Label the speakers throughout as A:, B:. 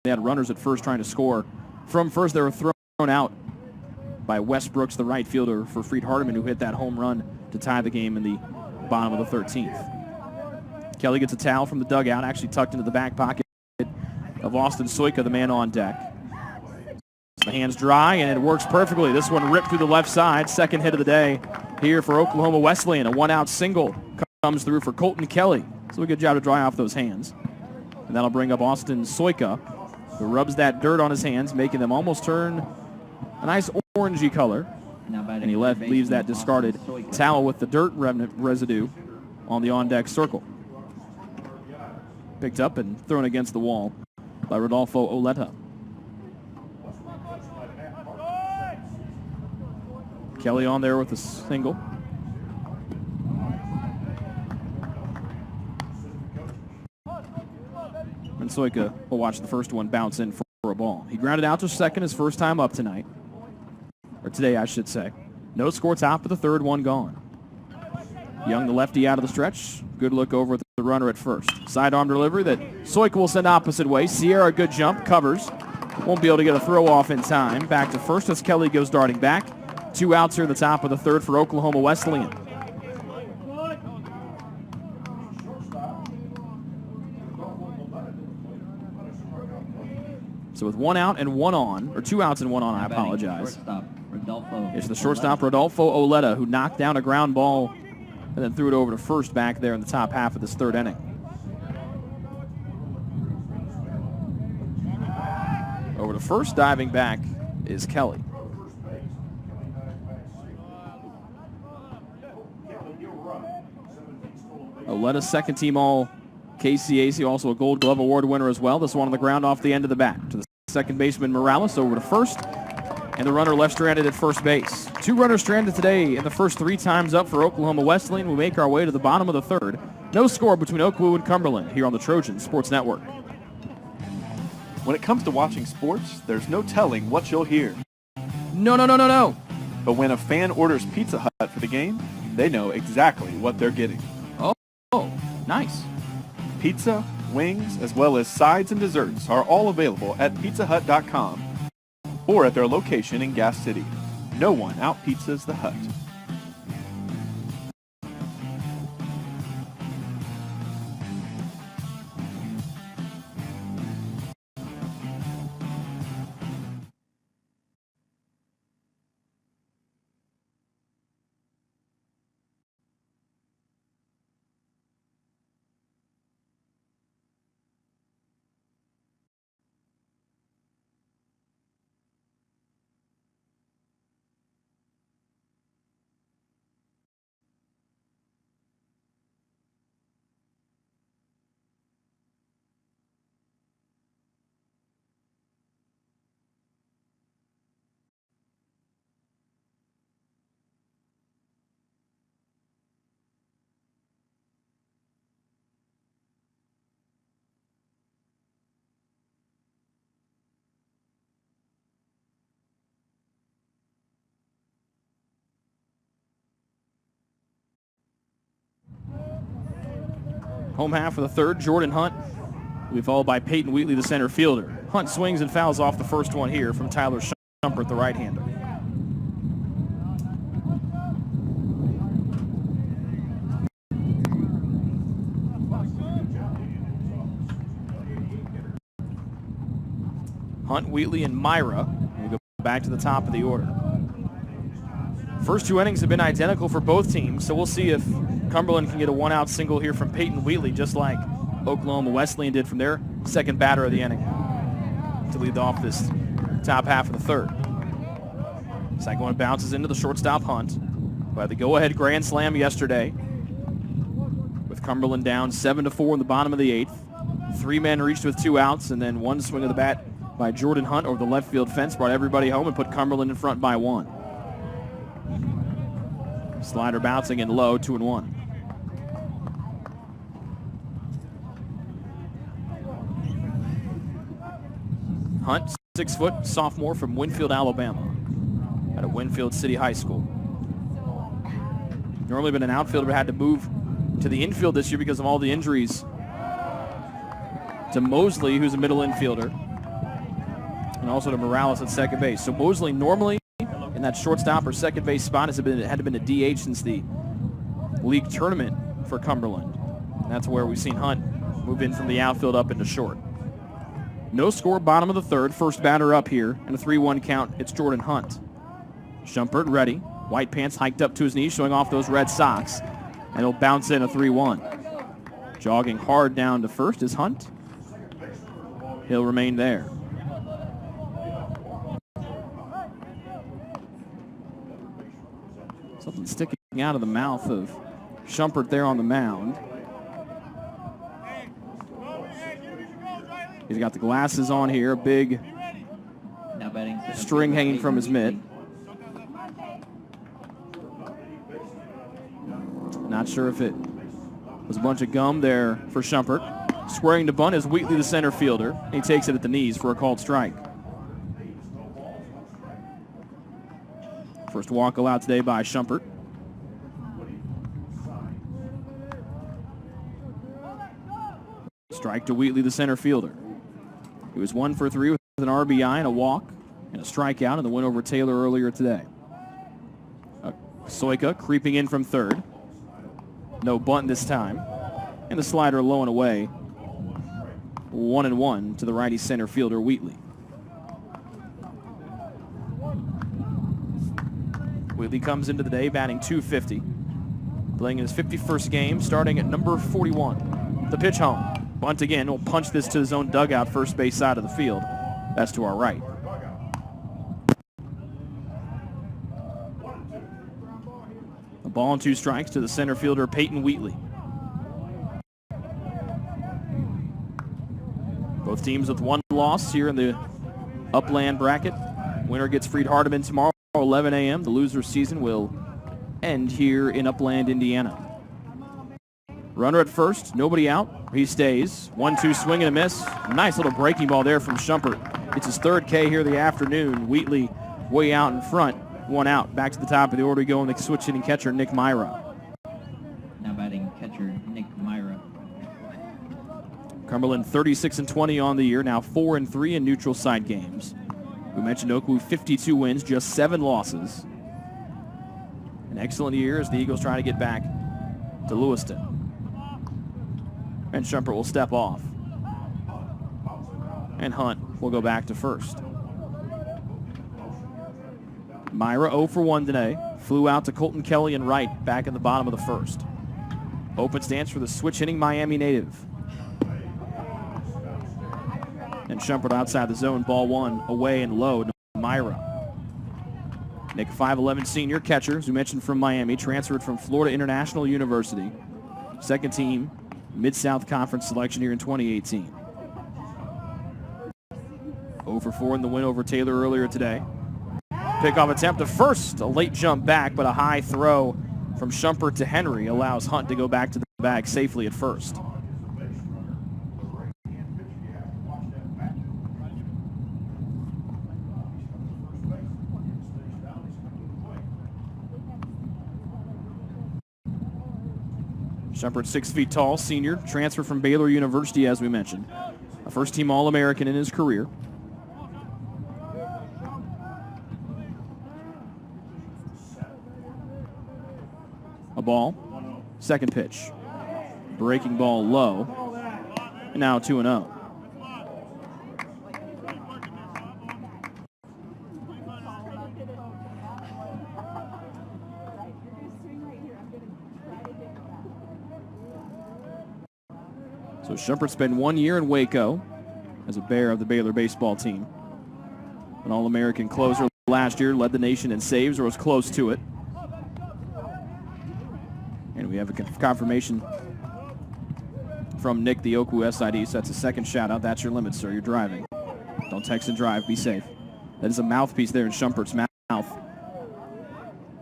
A: They had runners at first trying to score. From first, they were thrown out by Wes Brooks, the right fielder for Freed Hardeman, who hit that home run to tie the game in the bottom of the 13th. Kelly gets a towel from the dugout, actually tucked into the back pocket of Austin Soika, the man on deck. The hands dry, and it works perfectly. This one ripped through the left side. Second hit of the day here for Oklahoma Wesleyan. A one-out single comes through for Colton Kelly. So a good job to dry off those hands. And that'll bring up Austin Soika, who rubs that dirt on his hands, making them almost turn a nice orangey color. And he leaves that discarded towel with the dirt residue on the on-deck circle. Picked up and thrown against the wall by Rodolfo Oleta. Kelly on there with a single. And Soika will watch the first one bounce in for a ball. He grounded out to second his first time up tonight. Or today, I should say. No score, top of the third, one gone. Young, the lefty, out of the stretch. Good look over at the runner at first. Sidearm delivery that Soika will send opposite way. Sierra, good jump, covers. Won't be able to get a throw off in time. Back to first as Kelly goes darting back. 2 outs here at the top of the third for Oklahoma Wesleyan. So with 1 out and 1 on, or 2 outs and 1 on, I apologize. It's the shortstop, Rodolfo Oleta, who knocked down a ground ball and then threw it over to first back there in the top half of this third inning. Over to first, diving back, is Kelly. Oleta's second team all KCAC, also a Gold Glove Award winner as well. This one on the ground off the end of the bat to the second baseman Morales, over to first, and the runner left stranded at first base. 2 runners stranded today in the first 3 times up for Oklahoma Wesleyan. We make our way to the bottom of the third. No score between OKWU and Cumberland here on the Trojan Sports Network.
B: When it comes to watching sports, there's no telling what you'll hear.
A: No.
B: But when a fan orders Pizza Hut for the game, they know exactly what they're getting.
A: Oh, nice.
B: Pizza, wings, as well as sides and desserts are all available at pizzahut.com or at their location in Gas City. No one out-pizzas the Hut.
A: Home half of the third, Jordan Hunt will be followed by Peyton Wheatley, the center fielder. Hunt swings and fouls off the first one here from Tyler Shumpert, the right-hander. Hunt, Wheatley, and Myra will go back to the top of the order. First 2 innings have been identical for both teams, so we'll see if Cumberland can get a 1-out single here from Peyton Wheatley, just like Oklahoma Wesleyan did from their second batter of the inning to lead off this top half of the third. Second one bounces into the shortstop Hunt, who had the go-ahead grand slam yesterday, with Cumberland down 7-4 in the bottom of the 8th. 3 men reached with 2 outs, and then 1 swing of the bat by Jordan Hunt over the left field fence brought everybody home and put Cumberland in front by 1. Slider bouncing in low, 2-1. Hunt, 6-foot sophomore from Winfield, Alabama, out of Winfield City High School. Normally been an outfielder, but had to move to the infield this year because of all the injuries to Mosley, who's a middle infielder. And also to Morales at second base. So Mosley normally in that shortstop or second base spot had been a DH since the league tournament for Cumberland. And that's where we've seen Hunt move in from the outfield up into short. No score, bottom of the third. First batter up here. And a 3-1 count. It's Jordan Hunt. Shumpert ready. White pants hiked up to his knees, showing off those red socks. And he'll bounce in a 3-1. Jogging hard down to first is Hunt. He'll remain there. Something sticking out of the mouth of Shumpert there on the mound. He's got the glasses on here, a big string hanging from his mitt. Not sure if it was a bunch of gum there for Shumpert. Squaring to bunt is Wheatley, the center fielder. He takes it at the knees for a called strike. First walk allowed today by Shumpert. Strike to Wheatley, the center fielder. He was 1 for 3 with an RBI and a walk and a strikeout in the win over Taylor earlier today. Soika creeping in from third. No bunt this time. And the slider low and away. 1-1 to the righty center fielder, Wheatley. Wheatley comes into the day batting .250. Playing in his 51st game, starting at number 41. The pitch home. Bunt again. Will punch this to his own dugout, first base side of the field. That's to our right. A ball and 2 strikes to the center fielder, Peyton Wheatley. Both teams with 1 loss here in the Upland bracket. Winner gets Freed Hardeman tomorrow, 11 a.m. The loser's season will end here in Upland, Indiana. Runner at first, nobody out. He stays. 1-2 swing and a miss. Nice little breaking ball there from Shumpert. It's his 3rd K here the afternoon. Wheatley way out in front. 1 out. Back to the top of the order we go, and the switch hitting catcher, Nick Myra.
C: Now batting catcher, Nick Myra.
A: Cumberland 36-20 on the year, now 4-3 in neutral site games. We mentioned OKWU 52 wins, just 7 losses. An excellent year as the Eagles try to get back to Lewiston. And Shumpert will step off. And Hunt will go back to first. Myra 0 for 1 today. Flew out to Colton Kelly and right back in the bottom of the first. Open stance for the switch hitting Miami native. And Shumpert outside the zone, ball 1, away and low to Myra. Nick, 5'11" senior catcher, as we mentioned, from Miami, transferred from Florida International University. Second team Mid-South Conference selection here in 2018. 0 for 4 in the win over Taylor earlier today. Pickoff attempt to first, a late jump back, but a high throw from Shumpert to Henry allows Hunt to go back to the bag safely at first. Shumpert, 6 feet tall, senior, transferred from Baylor University, as we mentioned. A first-team All-American in his career. A ball, second pitch. Breaking ball low, and now 2-0. So Shumpert spent 1 year in Waco as a Bear of the Baylor baseball team. An All-American closer last year, led the nation in saves or was close to it. And we have a confirmation from Nick, the OKWU SID. So that's a second shout out. That's your limit, sir. You're driving. Don't text and drive. Be safe. That is a mouthpiece there in Shumpert's mouth.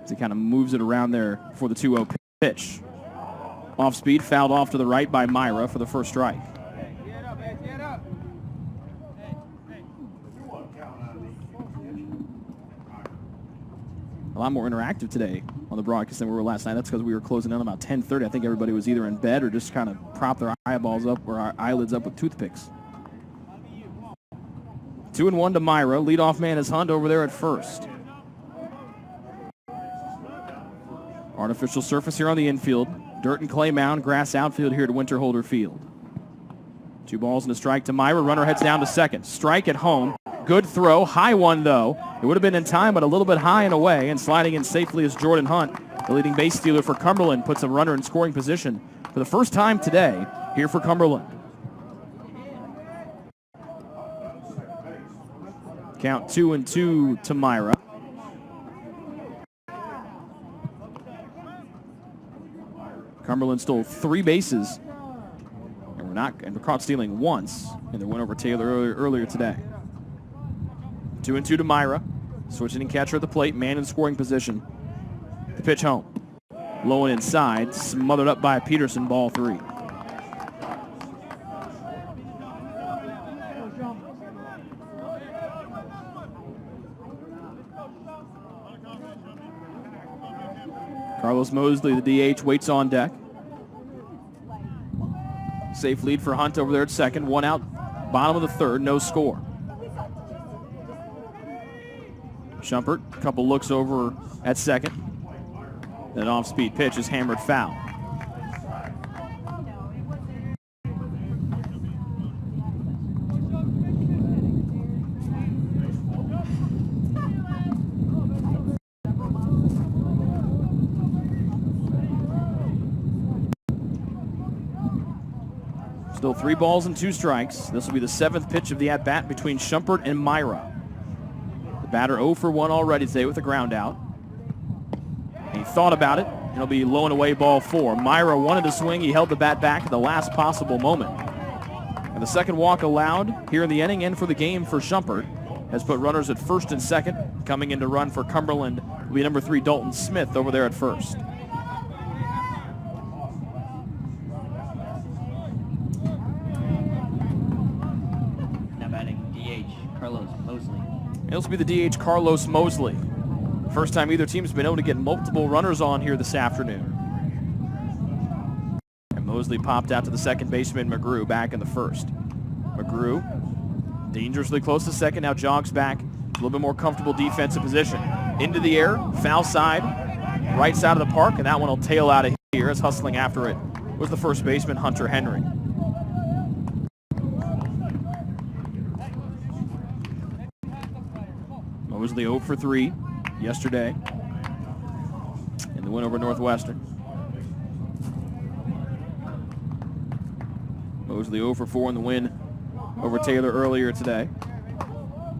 A: As he kind of moves it around there for the 2-0 pitch. Off speed, fouled off to the right by Myra for the first strike. A lot more interactive today on the broadcast than we were last night. That's because we were closing in about 10:30. I think everybody was either in bed or just kind of propped their eyeballs up or our eyelids up with toothpicks. 2-1 to Myra. Leadoff man is Hunt over there at first. Artificial surface here on the infield. Dirt and clay mound, grass outfield here at Winterholder Field. 2 balls and a strike to Myra. Runner heads down to second. Strike at home. Good throw. High one, though. It would have been in time, but a little bit high and away. And sliding in safely is Jordan Hunt. The leading base stealer for Cumberland puts a runner in scoring position for the first time today here for Cumberland. Count 2-2 to Myra. Cumberland stole 3 bases and were caught stealing once in their win over Taylor earlier today. 2-2 to Myra. Switching in catcher at the plate, man in scoring position. The pitch home. Low and inside, smothered up by Peterson, ball 3. Carlos Mosley, the DH, waits on deck. Safe lead for Hunt over there at second. 1 out, bottom of the third, no score. Schumpert, a couple looks over at second. That off-speed pitch is hammered foul. Still 3 balls and 2 strikes. This will be the 7th pitch of the at-bat between Schumpert and Myra. The batter 0 for 1 already today with a ground out. He thought about it. It'll be low and away, ball 4. Myra wanted to swing. He held the bat back at the last possible moment. And the second walk allowed here in the inning and for the game for Schumpert has put runners at first and second. Coming in to run for Cumberland will be number 3 Dalton Smith over there at first. This will be the DH, Carlos Mosley. First time either team's been able to get multiple runners on here this afternoon. And Mosley popped out to the second baseman, McGrew, back in the first. McGrew, dangerously close to second, now jogs back. A little bit more comfortable defensive position. Into the air, foul side, right side of the park, and that one will tail out of here as hustling after it was the first baseman, Hunter Henry. Mosley 0 for 3 yesterday in the win over Northwestern. Mosley 0 for 4 in the win over Taylor earlier today.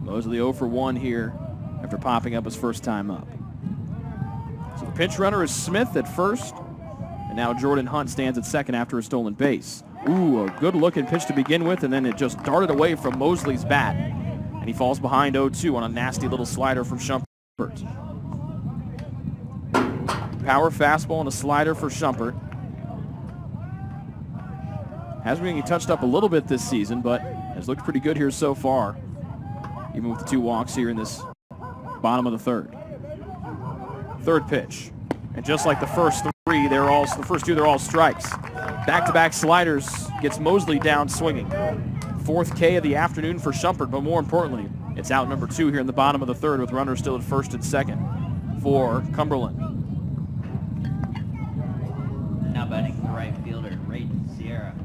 A: Mosley 0 for 1 here after popping up his first time up. So the pinch runner is Smith at first, and now Jordan Hunt stands at second after a stolen base. Ooh, a good looking pitch to begin with, and then it just darted away from Mosley's bat. And he falls behind 0-2 on a nasty little slider from Schumpert. Power fastball and a slider for Schumpert. Has been touched up a little bit this season, but has looked pretty good here so far, even with the 2 walks here in this bottom of the third. Third pitch. And just like the first 3, the first 2, they're all strikes. Back-to-back sliders gets Mosley down swinging. 4th K of the afternoon for Schumpert, but more importantly, it's out number 2 here in the bottom of the third with runners still at first and second for Cumberland.
C: Now batting the right fielder, Raiden Sierra.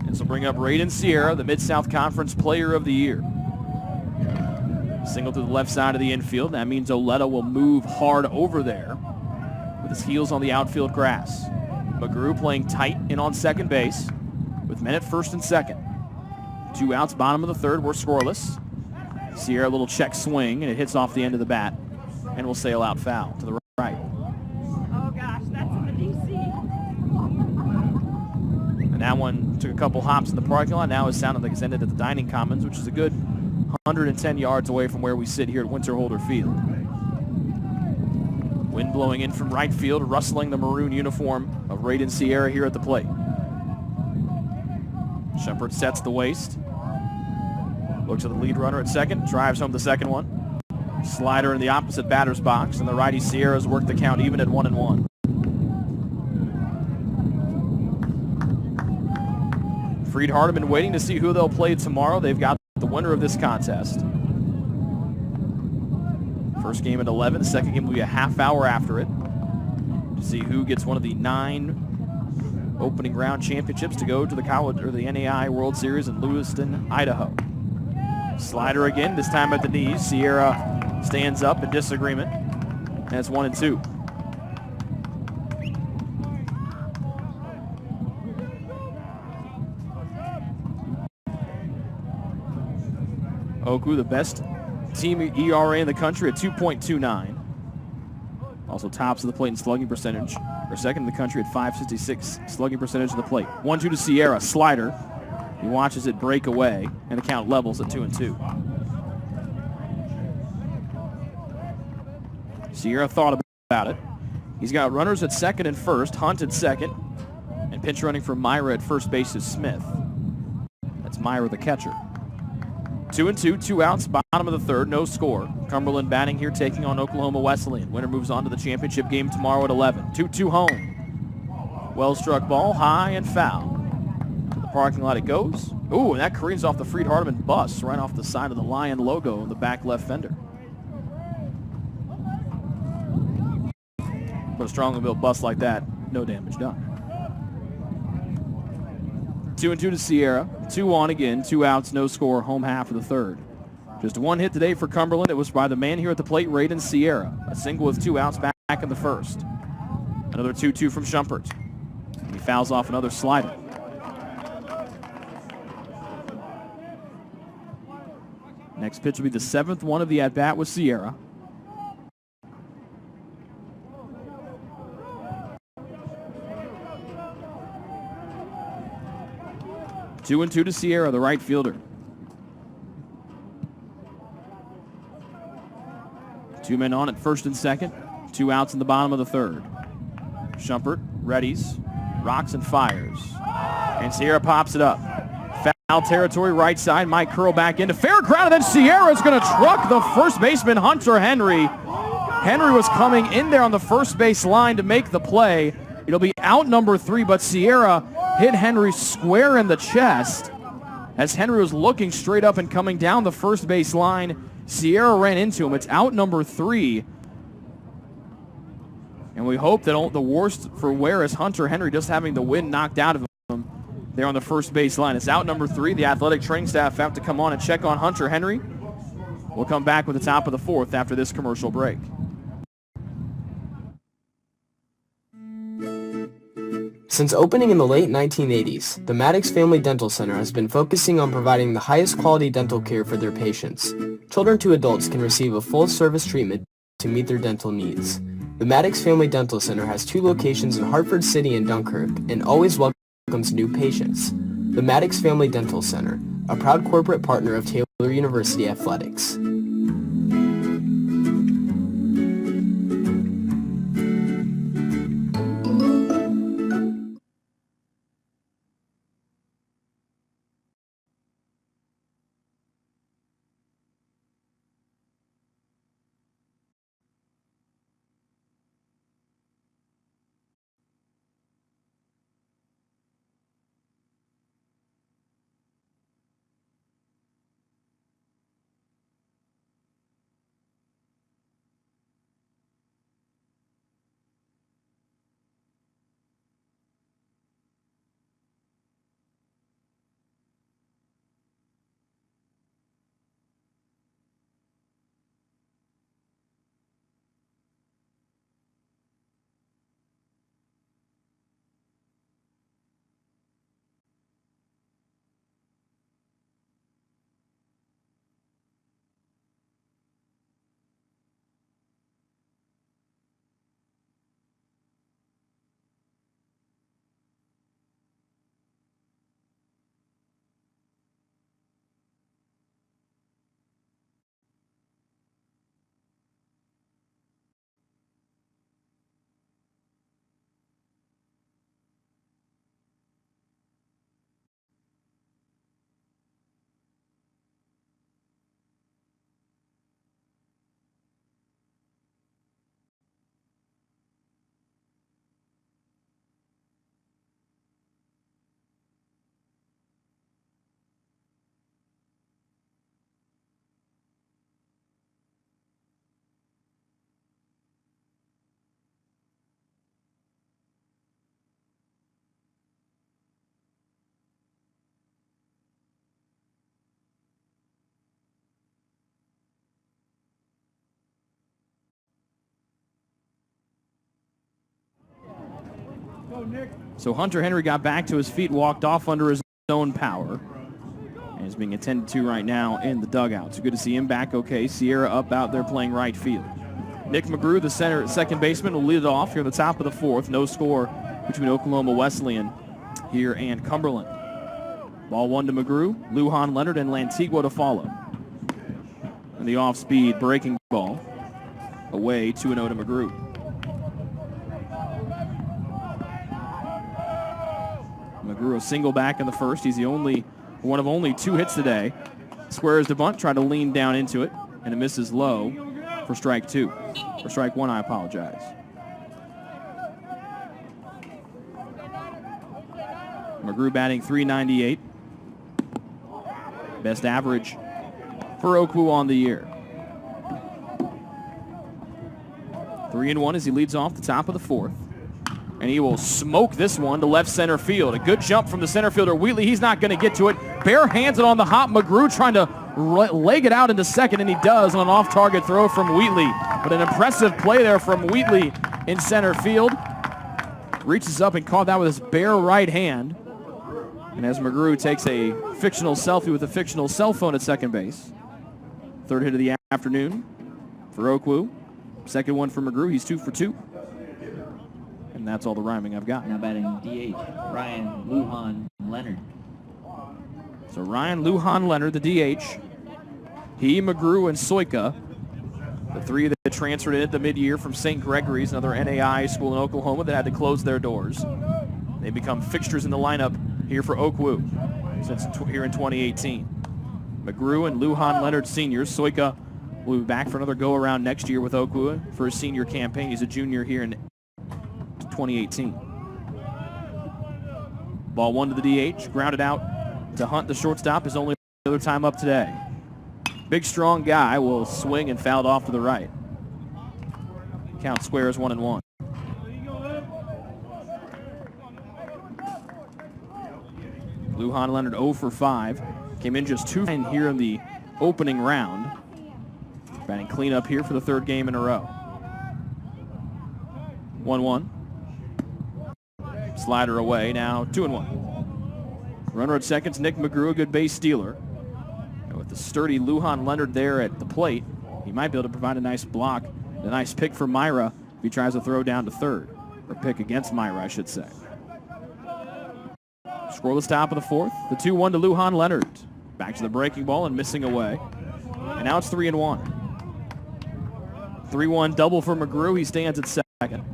A: This will bring up Raiden Sierra, the Mid-South Conference Player of the Year. Single to the left side of the infield. That means Oletta will move hard over there with his heels on the outfield grass. McGrew playing tight in on second base with men at first and second. 2 outs, bottom of the third. We're scoreless. Sierra, a little check swing, and it hits off the end of the bat and will sail out foul to the right.
D: Oh, gosh, that's in the DC.
A: And that one took a couple hops in the parking lot. Now it's sounded like it's ended at the dining commons, which is a good 110 yards away from where we sit here at Winterholder Field. Wind blowing in from right field, rustling the maroon uniform of Raiden Sierra here at the plate. Schumpert sets the waist. Looks at the lead runner at second, drives home the second one. Slider in the opposite batter's box, and the righty Sierra's worked the count even at 1-1. Freed Hardeman waiting to see who they'll play tomorrow. They've got the winner of this contest. First game at 11. The second game will be a half hour after it to see who gets one of the 9 opening round championships to go to the college or the NAI World Series in Lewiston, Idaho. Slider again, this time at the knees. Sierra stands up in disagreement, and it's 1-2. OKWU, the best team ERA in the country at 2.29. Also tops of the plate in slugging percentage. Or second in the country at 566 slugging percentage of the plate. 1-2 to Sierra. Slider. He watches it break away, and the count levels at 2-2. Sierra thought about it. He's got runners at second and first. Hunt at second. And pinch running for Myra at first base is Smith. That's Myra, the catcher. 2-2, 2 outs, bottom of the third, no score. Cumberland batting here, taking on Oklahoma Wesleyan. Winner moves on to the championship game tomorrow at 11. 2-2 home. Well-struck ball, high and foul. To the parking lot it goes. Ooh, and that careens off the Freed Hardeman bus, right off the side of the Lion logo in the back left fender. But a strongly built bus like that, no damage done. 2-2 to Sierra. 2 on again. 2 outs, no score, home half of the third. Just one hit today for Cumberland. It was by the man here at the plate, Raiden Sierra. A single with 2 outs back in the first. Another 2-2 from Schumpert. He fouls off another slider. Next pitch will be the 7th one of the at-bat with Sierra. Two and 2 to Sierra, the right fielder. 2 men on at first and second. 2 outs in the bottom of the third. Schumpert readies, rocks and fires. And Sierra pops it up. Foul territory, right side. Might curl back into fair ground, and then Sierra's going to truck the first baseman, Hunter Henry. Henry was coming in there on the first base line to make the play. It'll be out number 3, but Sierra hit Henry square in the chest. As Henry was looking straight up and coming down the first base line, Sierra ran into him. It's out number 3. And we hope that the worst for wear is Hunter Henry just having the wind knocked out of him there on the first base line. It's out number 3. The athletic training staff have to come on and check on Hunter Henry. We'll come back with the top of the 4th after this commercial break.
E: Since opening in the late 1980s, the Maddox Family Dental Center has been focusing on providing the highest quality dental care for their patients. Children to adults can receive a full-service treatment to meet their dental needs. The Maddox Family Dental Center has 2 locations in Hartford City and Dunkirk and always welcomes new patients. The Maddox Family Dental Center, a proud corporate partner of Taylor University Athletics.
A: So Hunter Henry got back to his feet, walked off under his own power, and is being attended to right now in the dugout. So good to see him back okay. Sierra up out there playing right field. Nick McGrew, the second baseman, will lead it off here at the top of the fourth. No score between Oklahoma Wesleyan here and Cumberland. Ball 1 to McGrew, Lujan Leonard, and Lantigua to follow. And the off-speed breaking ball away 2-0 to McGrew. McGrew a single back in the first. He's the one of only 2 hits today. Squares the bunt, tried to lean down into it, and it misses low for strike 2. For strike 1, I apologize. McGrew batting .398. Best average for OKWU on the year. 3-1 as he leads off the top of the fourth. And he will smoke this one to left center field. A good jump from the center fielder, Wheatley. He's not going to get to it. Bare hands it on the hop. McGrew trying to leg it out into second, and he does on an off-target throw from Wheatley. But an impressive play there from Wheatley in center field. Reaches up and caught that with his bare right hand. And as McGrew takes a fictional selfie with a fictional cell phone at second base. Third hit of the afternoon for OKWU. Second one for McGrew. He's 2 for 2. And that's all the rhyming I've got.
C: Now batting DH, Ryan Lujan Leonard.
A: So Ryan Lujan Leonard, the DH. He, McGrew, and Soika, the 3 that transferred in at the mid-year from St. Gregory's, another NAI school in Oklahoma that had to close their doors. They become fixtures in the lineup here for OKWU since here in 2018. McGrew and Lujan Leonard seniors. Soika will be back for another go-around next year with OKWU for his senior campaign. He's a junior here in 2018. Ball 1 to the DH, grounded out to Hunt, the shortstop, his only other time up today. Big, strong guy will swing and fouled off to the right. Count squares 1-1. Lujan Leonard 0 for 5. Came in just 2 here in the opening round. Batting cleanup here for the 3rd game in a row. 1-1. Slider away, now 2-1. Runner at second, Nick McGrew, a good base stealer. And with the sturdy Lujan Leonard there at the plate, he might be able to provide a nice block, a nice pick for Myra if he tries to throw down to third. Or pick against Myra, I should say. Scoreless top of the fourth. The 2-1 to Lujan Leonard. Back to the breaking ball and missing away. And now it's 3-1. 3-1 double for McGrew. He stands at second.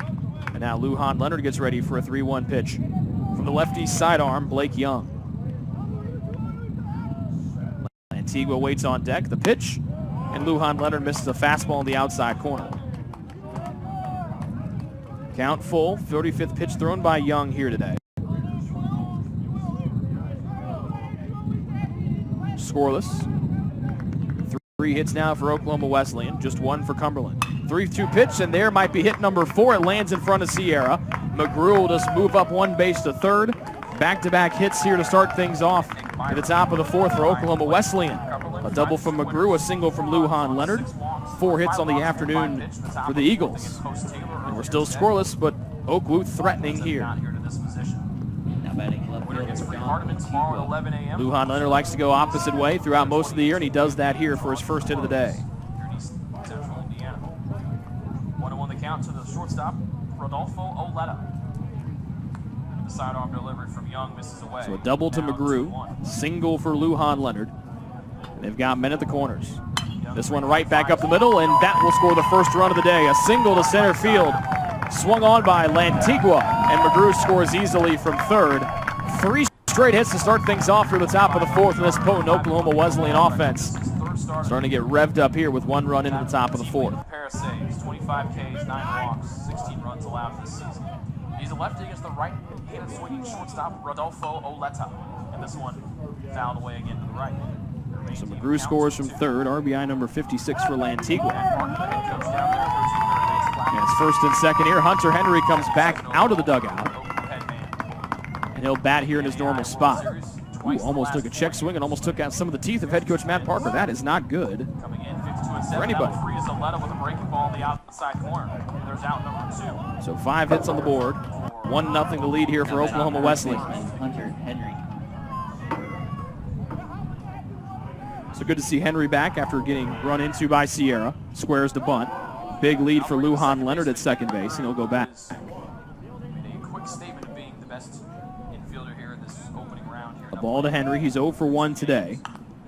A: And now Lujan Leonard gets ready for a 3-1 pitch from the lefty sidearm, Blake Young. Antigua waits on deck. The pitch, and Lujan Leonard misses a fastball in the outside corner. Count full. 35th pitch thrown by Young here today. Scoreless. 3 hits now for Oklahoma Wesleyan, just 1 for Cumberland. 3-2 pitch, and there might be hit number 4. It lands in front of Sierra. McGrew will just move up 1 base to third. Back-to-back hits here to start things off at the top of the fourth for Oklahoma Wesleyan. A double from McGrew, a single from Lujan Leonard. 4 hits on the afternoon for the Eagles. And we're still scoreless, but OKWU threatening here.
C: Now batting left fielder,
A: Lujan Leonard likes to go opposite way throughout most of the year, and he does that here for his first hit of the day.
F: 1-1 the count to the shortstop, Rodolfo Oletta. The sidearm delivery from Young misses away.
A: So a double to McGrew, single for Lujan Leonard. And they've got men at the corners. This one right back up the middle, and that will score the first run of the day. A single to center field, swung on by Lantigua, and McGrew scores easily from third. 3 straight hits to start things off through the top of the fourth in this potent Oklahoma Wesleyan offense. Starting to get revved up here with 1 run into the top of the fourth.
F: Pair of saves, 25 Ks, 9 walks, 16 runs allowed this season. He's a lefty against the right-handed swinging shortstop, Rodolfo Oletta. And this one fouled away again to the right.
A: So McGrew scores from third, RBI number 56 for Lantigua. And it's first and second here. Hunter Henry comes back out of the dugout. And he'll bat here in his normal spot. Ooh, almost took a check swing and almost took out some of the teeth of head coach Matt Parker. That is not good for anybody.
F: So
A: 5 hits on the board 1-0 the lead here for
C: Now
A: Oklahoma
C: batting
A: Wesleyan.
C: first baseman Hunter Henry.
A: So good to see Henry back after getting run into by Sierra. Squares the bunt. Big lead for Lujan Leonard at second base, and he'll go back.
F: Made a quick statement of being the best infielder here in this opening round here.
A: A ball to Henry. He's 0 for 1 today.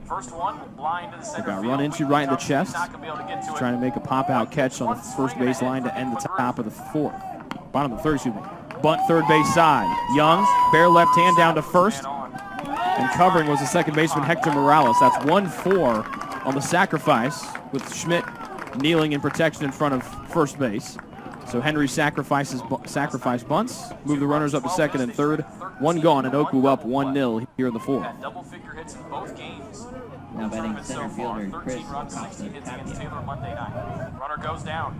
F: First one, blind to the center
A: Got
F: field.
A: run into right in the chest.
F: Not gonna be able to get to
A: He's
F: it.
A: trying to make a pop-out catch on the first base line to end the top of the fourth. Bottom of the third, excuse me. Bunt third base side. Young, bare left hand down to first. And covering was the second baseman Hector Morales. That's 1-4 on the sacrifice with Schmidt kneeling in protection in front of first base. So Henry sacrifice bunts, move the runners up to second and third. One gone, and OKWU up 1-0 here in the fourth.
F: Had double figure hits in both games.
C: Now batting
F: So
C: center
F: far,
C: fielder Chris
F: 13 runs, 16 hits against
C: Tapia.
F: Taylor Monday night. Runner goes down.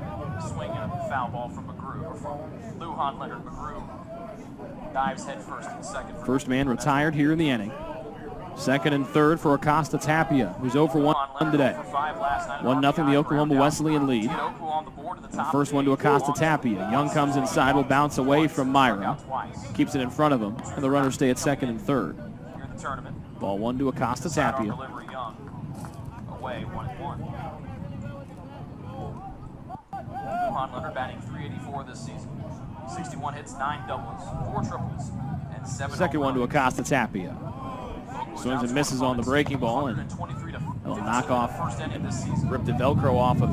F: Swing and a foul ball from McGrew, or from Lujan Leonard. McGrew dives head first and second.
A: First man retired here in the inning. Second and third for Acosta Tapia, who's 0 for 1 today. 1-0 the Oklahoma Wesleyan lead. The first one to Acosta Tapia. Young comes inside, will bounce away from Myra. Keeps it in front of him, and the runners stay at second and third.
F: Here in the tournament.
A: Ball 1 to Acosta Tapia.
F: Delivery Young. Away, 1-1. Lujan Leonard batting .384 this season. 61 hits, 9 doubles, 4 triples, and 7
A: Second
F: home
A: one to
F: runs.
A: Acosta Tapia. Swings and misses on the breaking ball, and they'll knock off, rip the Velcro off of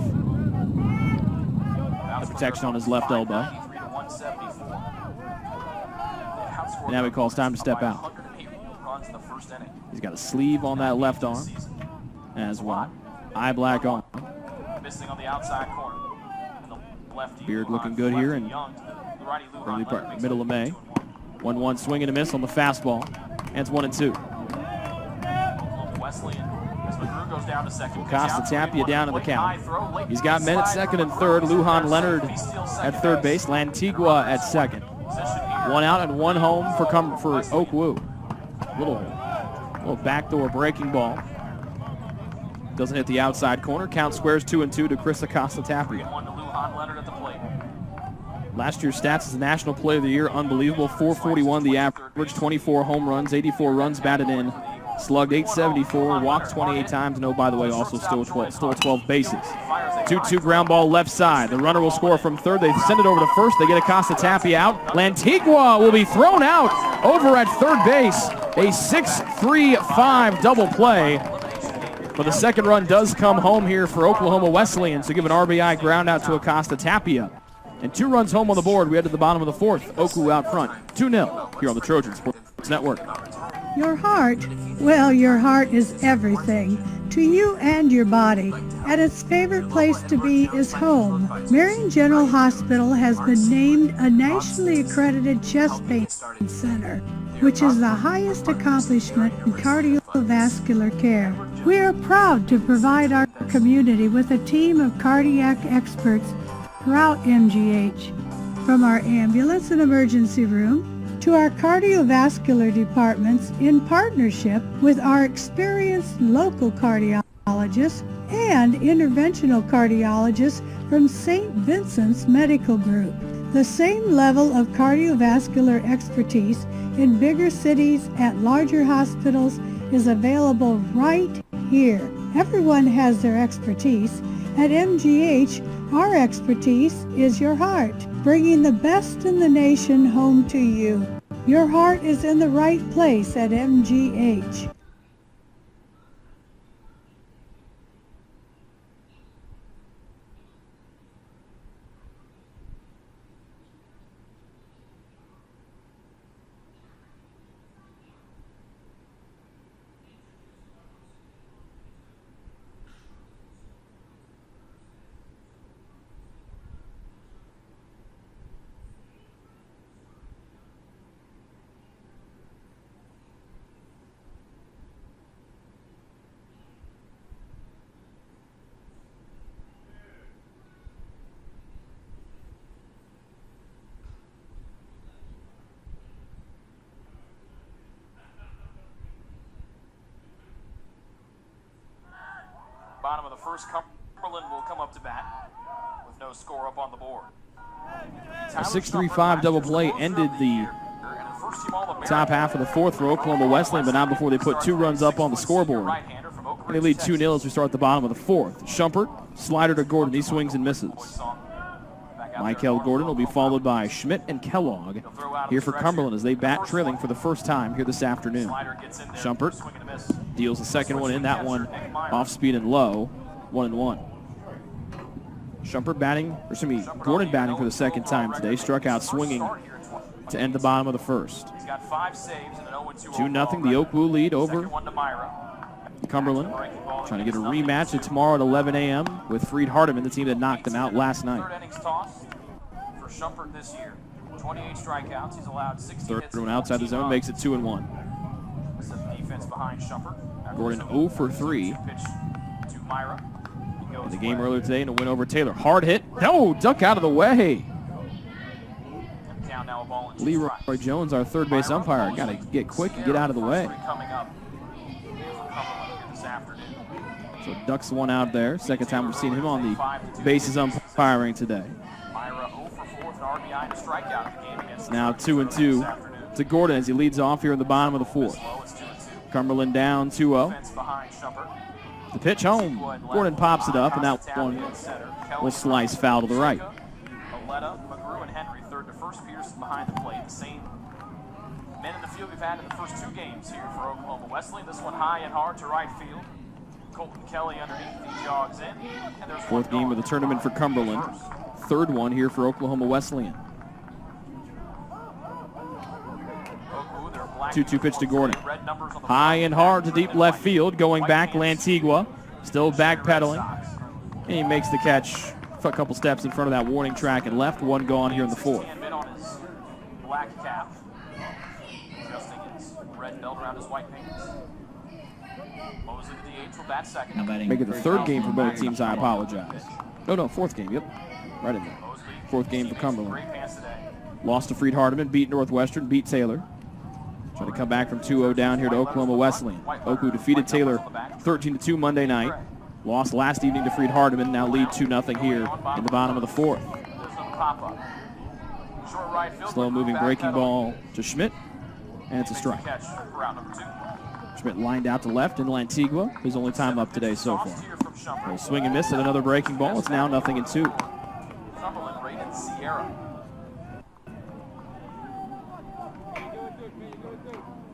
A: the protection on his left elbow. Now he calls time to step out. He's got a sleeve on that left arm as well. Eye black on.
F: Missing on the outside corner.
A: Beard looking good here in early part, middle of May. 1-1 swing and a miss on the fastball. And it's 1-2. Acosta Tapia down in the count. He's got men at second and third. Lujan Leonard at third base. Lantigua at second. 1 out and 1 home for OKWU. Little backdoor breaking ball. Doesn't hit the outside corner. Count squares 2-2 to Chris Acosta Tapia. Last year's stats as the National Player of the Year, unbelievable. 441 the average, 24 home runs, 84 runs batted in, slugged .874, walked 28 times, and by the way, also stole 12 bases. 2-2 ground ball left side. The runner will score from third. They send it over to first. They get Acosta Tapia out. Lantigua will be thrown out over at third base. A 6-3-5 double play. But the second run does come home here for Oklahoma Wesleyan, so give an RBI ground out to Acosta Tapia. And 2 runs home on the board. We head to the bottom of the fourth. OKWU out front, 2-0 here on the Trojan Sports Network.
G: Your heart, well, your heart is everything to you and your body. And its favorite place to be is home. Marion General Hospital has been named a nationally accredited chest pain center, which is the highest accomplishment in cardiovascular care. We are proud to provide our community with a team of cardiac experts throughout MGH, from our ambulance and emergency room to our cardiovascular departments, in partnership with our experienced local cardiologists and interventional cardiologists from St. Vincent's Medical Group. The same level of cardiovascular expertise in bigger cities at larger hospitals is available right here. Everyone has their expertise. At MGH, our expertise is your heart, bringing the best in the nation home to you. Your heart is in the right place at MGH.
F: Bottom of the first, Cumberland will come up to bat with no score up on the board.
A: A 6-3-5 double play ended the top half of the fourth for Oklahoma Wesleyan, but not before they put 2 runs up on the scoreboard. And they lead 2-0 as we start at the bottom of the fourth. Shumpert, slider to Gordon. He swings and misses. Michael Gordon will be followed by Schmidt and Kellogg here for Cumberland as they bat trailing for the first time here this afternoon. Shumpert deals the second one in, that one off speed and low, 1-1. Shumpert batting, or excuse me, Gordon batting for the second time today, struck out swinging to end the bottom of the first. 2-0 the OKWU lead over Cumberland, trying to get a rematch of tomorrow at 11 a.m. with Freed Hardeman, the team that knocked them out last night.
F: Shumpert this year. 28 strikeouts. He's allowed 60 hits.
A: Third one outside the zone makes it 2-1.
F: Defense behind Shumpert.
A: Gordon 0 for 3. In the game earlier today in a win over Taylor. Hard hit. No, duck out of the way. Leroy Jones, our third base umpire, got to get quick and get out of the way. So ducks one out there. Second time we've seen him on the bases umpiring today. It's now 2-2 to Gordon as he leads off here in the bottom of the fourth. Cumberland down 2-0. The pitch home. Gordon pops it up, and that one will slice foul to the right.
F: McGrew and Henry third to first. Peterson behind the plate. The same men in the field we've had in the first 2 games here for Oklahoma Wesleyan. This one high and hard to right field. Colton Kelly underneath. He jogs in. And there's
A: fourth game of the tournament for Cumberland. Third one here for Oklahoma Wesleyan. 2-2 pitch to Gordon. High and hard to deep left field. Going back, Lantigua still backpedaling. And he makes the catch a couple steps in front of that warning track and left. One gone here in the fourth.
F: Black cap. Adjusting his red belt around his white pants. Mosley to the 8th will bat second.
A: Make it the third game for both teams, I apologize. No, fourth game, yep. Right in there. Fourth game for Cumberland. Lost to Freed Hardeman, beat Northwestern, beat Taylor. Trying to come back from 2-0 down here to Oklahoma Wesleyan. OKWU defeated Taylor 13-2 Monday night. Lost last evening to Freed Hardeman, now lead 2-0 here in the bottom of the fourth. Slow moving breaking ball to Schmidt, and it's a strike. Schmidt lined out to left in Lantigua, his only time up today so far. He'll swing and miss at another breaking ball. It's now 0-2.
F: Cumberland rated Sierra.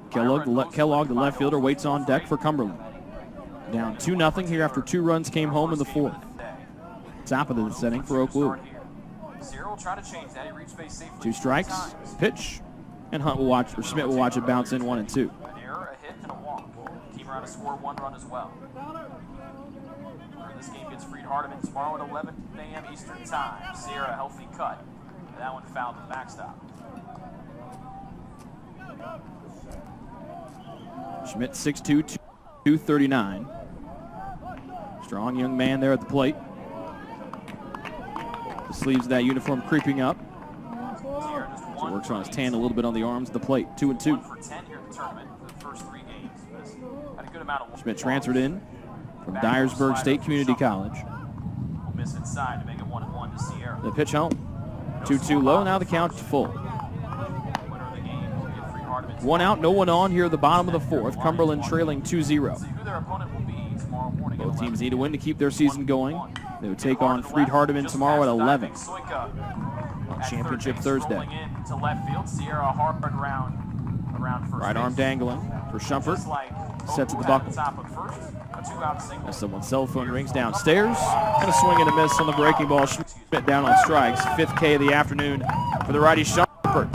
A: Kellogg, the left fielder, waits on deck for Cumberland. Down 2-0 here after 2 runs came home in the fourth. Top of the setting for OKWU. 2 strikes, pitch, and Schmidt will watch it bounce in 1 and 2.
F: An error, a hit, and a walk. Team around to score 1 run as well. This game gets Freed Hardeman tomorrow at 11 a.m. Eastern time. Sierra, a healthy cut. And that one fouled the backstop.
A: Schmidt 6'2", 239. Strong young man there at the plate. The sleeves of that uniform creeping up. So works on his tan a little bit on the arms of the plate. 2 and 2.
F: 1 for 10 here in the tournament for the first 3 games. Had a good amount of
A: Schmidt transferred in from Dyersburg State Community College.
F: Will miss inside to make it 1-1 to Sierra.
A: The pitch home. 2-2 low. Now the count to full. 1 out, no one on here at the bottom of the fourth. Cumberland trailing 2-0. Both teams need to win to keep their season going. They would take on Freed Hardeman tomorrow at 11 on Championship Thursday. Right arm dangling for Shumpert. Sets at the buckle. As someone's cell phone rings downstairs. And a swing and a miss on the breaking ball. Schmidt down on strikes. 5th K of the afternoon for the righty Shumpert.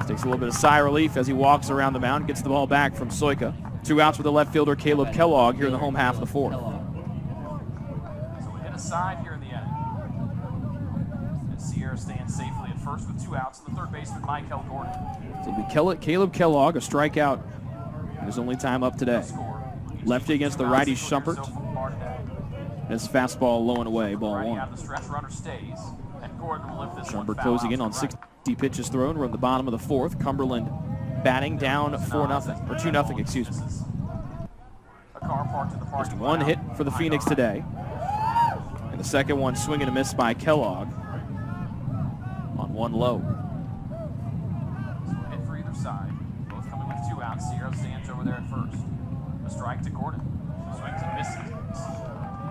A: Takes a little bit of sigh of relief as he walks around the mound, gets the ball back from Soika. 2 outs with the left fielder Caleb Kellogg here in the home half of the fourth.
F: So we hit a side here in the inning. And Sierra stands safely at first with 2 outs, and the third baseman Michael Gordon.
A: So it'll be Caleb Kellogg, a strikeout. His only time up today. Lefty against the righty Shumpert. His fastball low and away, ball 1. Shumpert closing in on 60 pitches thrown. We're in the bottom of the fourth. Cumberland batting down 4-0, or 2-0, excuse me. Just 1 hit for the Phoenix today. And the second one swing and a miss by Kellogg. 1 low.
F: Hit for either side. Both coming with 2 outs. Sierra stands over there at first. A strike to Gordon. Swings and misses.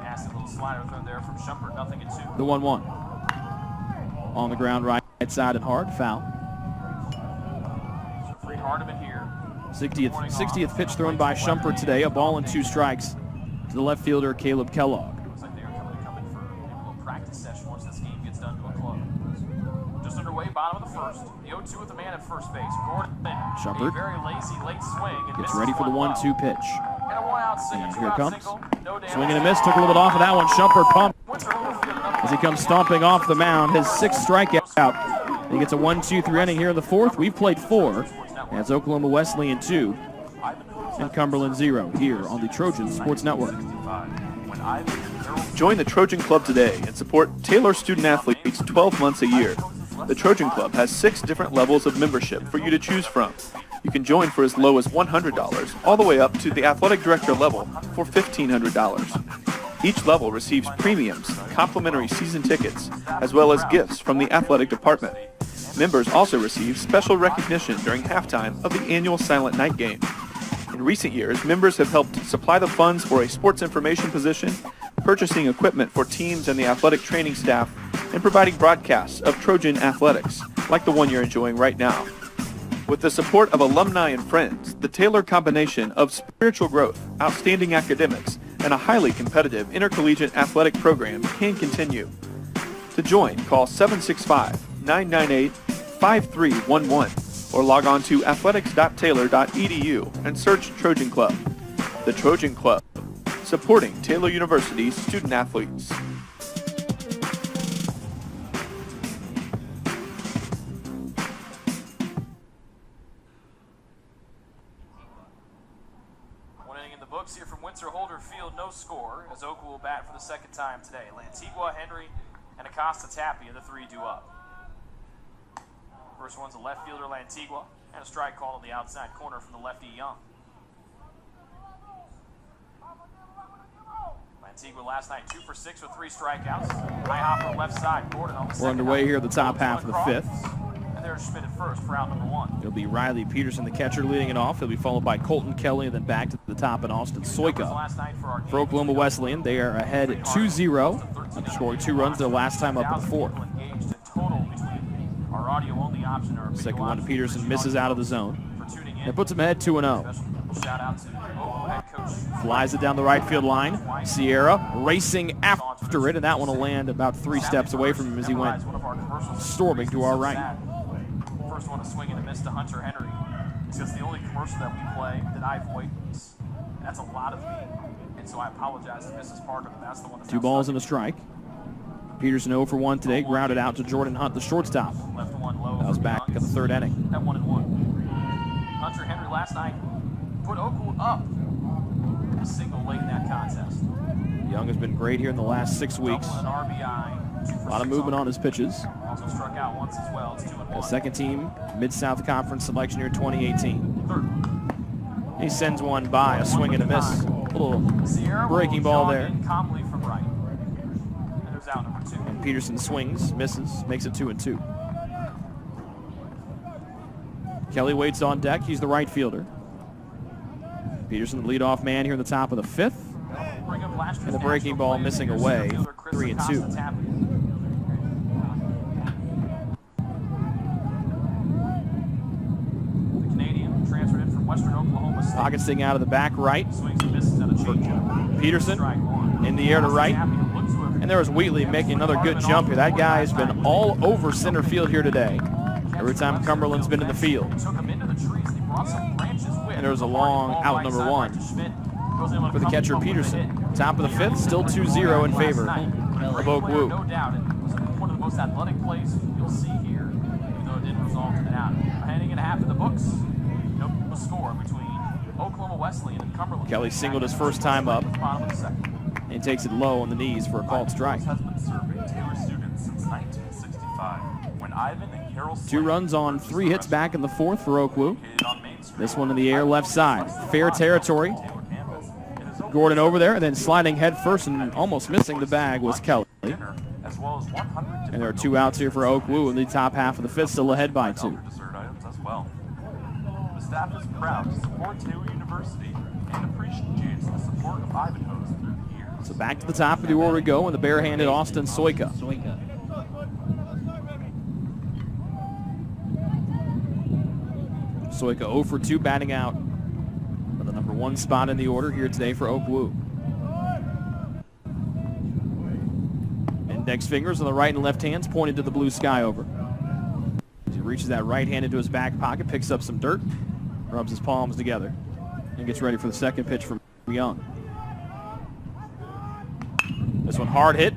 F: Nasty little slider thrown there from Shumpert. Nothing at 2.
A: The 1-1. On the ground, right side and hard. Foul.
F: So Freed Hardiman here.
A: 60th pitch thrown by Shumpert today. A ball and 2 strikes to the left fielder, Caleb Kellogg.
F: Looks like they are coming for maybe a little practice session once this game gets done to a close. Just underway, bottom of the first. The 0-2 with the man at first base. Gordon.
A: Shumpert
F: A very lazy late swing. And
A: gets
F: misses
A: ready for the 1-2
F: well.
A: pitch.
F: And a 1-out single.
A: And
F: 2
A: here
F: out
A: comes.
F: single. No damage.
A: Swing and a miss. Took a little bit off of that one. Shumpert pumped as he comes stomping off the mound. His 6th strikeout. He gets a 1-2-3 inning here in the 4th. We've played 4. As Oklahoma Wesleyan 2 and Cumberland 0 here on the Trojan Sports Network.
B: Join the Trojan Club today and support Taylor student-athletes 12 months a year. The Trojan Club has 6 different levels of membership for you to choose from. You can join for as low as $100, all the way up to the athletic director level for $1,500. Each level receives premiums, complimentary season tickets, as well as gifts from the athletic department. Members also receive special recognition during halftime of the annual Silent Night game. In recent years, members have helped supply the funds for a sports information position, purchasing equipment for teams and the athletic training staff, and providing broadcasts of Trojan athletics, like the one you're enjoying right now. With the support of alumni and friends, the Taylor combination of spiritual growth, outstanding academics, and a highly competitive intercollegiate athletic program can continue. To join, call 765-998-5311 or log on to athletics.taylor.edu and search Trojan Club. The Trojan Club, supporting Taylor University's student athletes.
F: Here from Windsor Holder Field, no score, as Oakwood will bat for the 2nd time today. Lantigua, Henry, and Acosta Tapia, the 3 due up. First one's a left fielder, Lantigua, and a strike called on the outside corner from the lefty Young. Lantigua last night 2 for 6 with 3 strikeouts. High hopper left side, Gordon on the
A: We're underway here at the top half of the 5th.
F: And there's Schmidt at first for out number 1.
A: It'll be Riley Peterson, the catcher, leading it off. He'll be followed by Colton Kelly, and then back to the top and Austin Soika. For Oklahoma Wesleyan, they are ahead 2-0 after scoring 2 runs their last time up in the 4th. Second one to Peterson, misses out of the zone. That puts him ahead 2-0. Flies it down the right field line. Sierra racing after it, and that one will land about 3 steps away from him as he went storming to our right.
F: First one, a swing and a miss to Hunter Henry. It's just the only commercial that we play that I've witnessed. That's a lot of me, and so I apologize to Mrs. Parker, but that's the one.
A: 2 balls and a strike. Peterson 0 for 1 today, grounded out to Jordan Hunt, the shortstop.
F: Left one low.
A: That was back at the 3rd inning.
F: At 1-1. Hunter Henry last night put Oakwood up. A single late in that contest.
A: Young has been great here in the last 6 weeks.
F: An RBI.
A: A lot of movement on his pitches.
F: Also struck out once as well. It's 2-1.
A: A 2nd team Mid-South Conference selection year 2018. He sends one by, a swing and a miss. A little breaking ball there.
F: Calmly from right. And there's out number 2.
A: And Peterson swings, misses, makes it 2-2. Kelly waits on deck. He's the right fielder. Peterson, the leadoff man here in the top of the 5th. And the breaking ball missing away, 3-2.
F: The Canadian transferred in from Western Oklahoma State.
A: Augusting out of the back right.
F: Swings and misses at a changeup.
A: Peterson in the air to right. And there was Wheatley making another good jump here. That guy has been all over center field here today. Every time Cumberland's been in the field. And there was a long out number 1 for the catcher Peterson. Top of the 5th, still 2-0 in favor of OKWU.
F: No doubt, it was one of the most athletic plays you'll see here, even though it didn't result in an out. A inning and a half in the books. No score between Oklahoma Wesleyan and Cumberland.
A: Kelly singled his first time up and takes it low on the knees for a called strike.
H: Has been serving Taylor students since 1965. When Ivan and Carol
A: 2 runs on 3 hits back in the 4th for OKWU. This one in the air left side. Fair territory. Gordon over there, and then sliding head first and almost missing the bag was Kelly.
H: as well as 100
A: And there are 2 outs here for OKWU in the top half of the 5th, still ahead by 2.
H: dessert items as well. The staff is proud to support Taylor University and appreciates the support of Ivanhoe's through the years.
A: So back to the top of the order we go, and the barehanded Austin Soika. Soika 0 for 2 batting out for the number 1 spot in the order here today for OKWU. Index fingers on the right and left hands pointed to the blue sky over. As he reaches that right hand into his back pocket, picks up some dirt, rubs his palms together, and gets ready for the second pitch from Young. This one hard hit,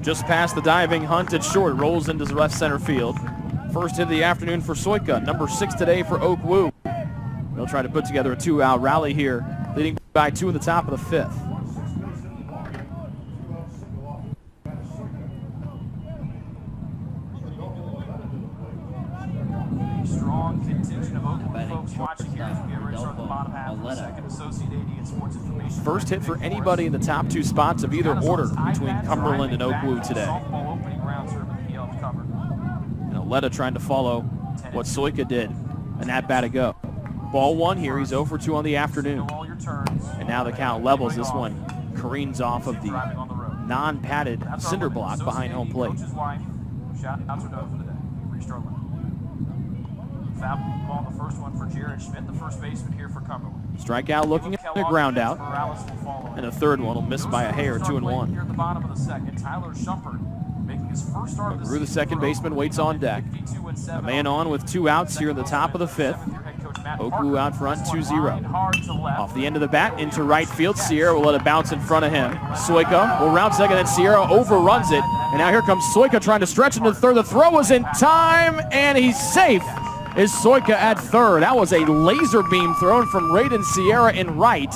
A: just past the diving Hunt at short. It rolls into the left center field. First hit of the afternoon for Soika, number 6 today for OKWU. They'll try to put together a 2-out rally here, leading by 2 in the top of the 5th.
F: Strong contingent of OKWU folks watching here as we get ready to start the bottom half of the second. Associate AD and Sports Information.
A: First hit for anybody in the top 2 spots of either order between Cumberland and OKWU today.
F: Softball opening rounds here with the PL cover.
A: And Oleta trying to follow what Soika did, and that bat a go. Ball 1 here, he's 0 for 2 on the afternoon.
F: All your turns.
A: And now the count levels. This one careens off of the
F: Driving on the road.
A: non-padded cinder block behind home plate.
F: Coach's wife. Shout outs are done for the day. Reached our limit. Foul ball on the first one for Jared Schmidt, the first baseman here for Cumberland.
A: Strikeout looking at the ground out.
F: Morales will follow.
A: And a third one will miss by a hair, 2-1.
F: Here at the bottom of the second, Tyler Shumpert making his first start of the
A: McGrew, the
F: season
A: second
F: for
A: baseman,
F: OKWU,
A: waits on deck.
F: 52-7.
A: A man on with 2 outs here in the top of the 5th. OKWU out front 2-0. Off the end of the bat into right field. Sierra will let it bounce in front of him. Soika will round second, and Sierra overruns it. And now here comes Soika trying to stretch into the third. The throw was in time, and he's safe. Is Soika at third. That was a laser beam thrown from Raiden Sierra in right.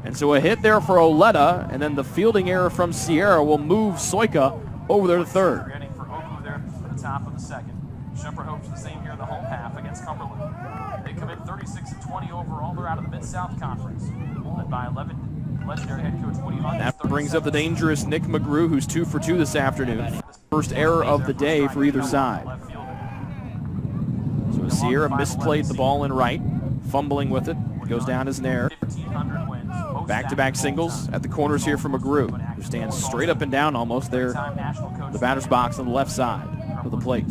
A: And so a hit there for Oleta, and then the fielding error from Sierra will move Soika over there to third.
F: Inning for OKWU there at the top of the second. Shumpert hopes the same here in the home half against Cumberland. They come in 36-20 overall. They're out of the Mid-South Conference, led by 11 legendary head coach Woody Hunt.
A: That brings up the dangerous Nick McGrew, who's 2 for 2 this afternoon. First error of the day for either side. So Sierra misplayed the ball in right, fumbling with it, goes down as an error. Back-to-back singles at the corners here for McGrew, who stands straight up and down almost there, the batter's box on the left side of the plate.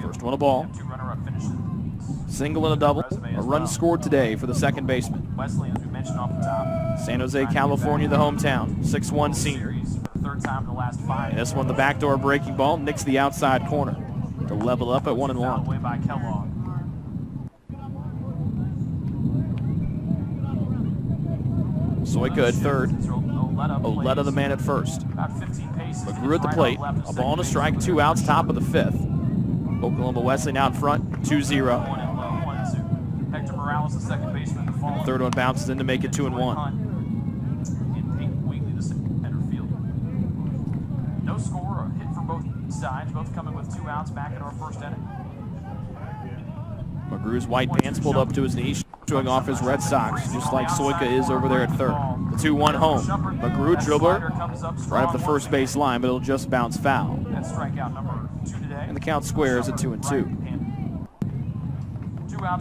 A: First one a ball, single and a double, a run scored today for the second baseman. San Jose, California, the hometown, 6'1" senior. And this one, the backdoor breaking ball, nicks the outside corner to level up at 1-1. Soika at third. Oleta the man at first. McGrew at the plate. A ball and a strike, 2 outs, top of the 5th. Oklahoma Wesleyan out in front, 2-0.
F: Hector Morales, the second baseman, the
A: And the third one bounces in to make it 2-1.
F: No score, a hit for both sides, both coming with 2 outs back in our first inning.
A: McGrew's white pants pulled up to his knees, showing off his Red Sox, just like Soika is over there at third. The 2-1 home. McGrew dribbler right up the first base line, but it'll just bounce foul.
F: That's strikeout number 2 today.
A: And the count squares at 2-2.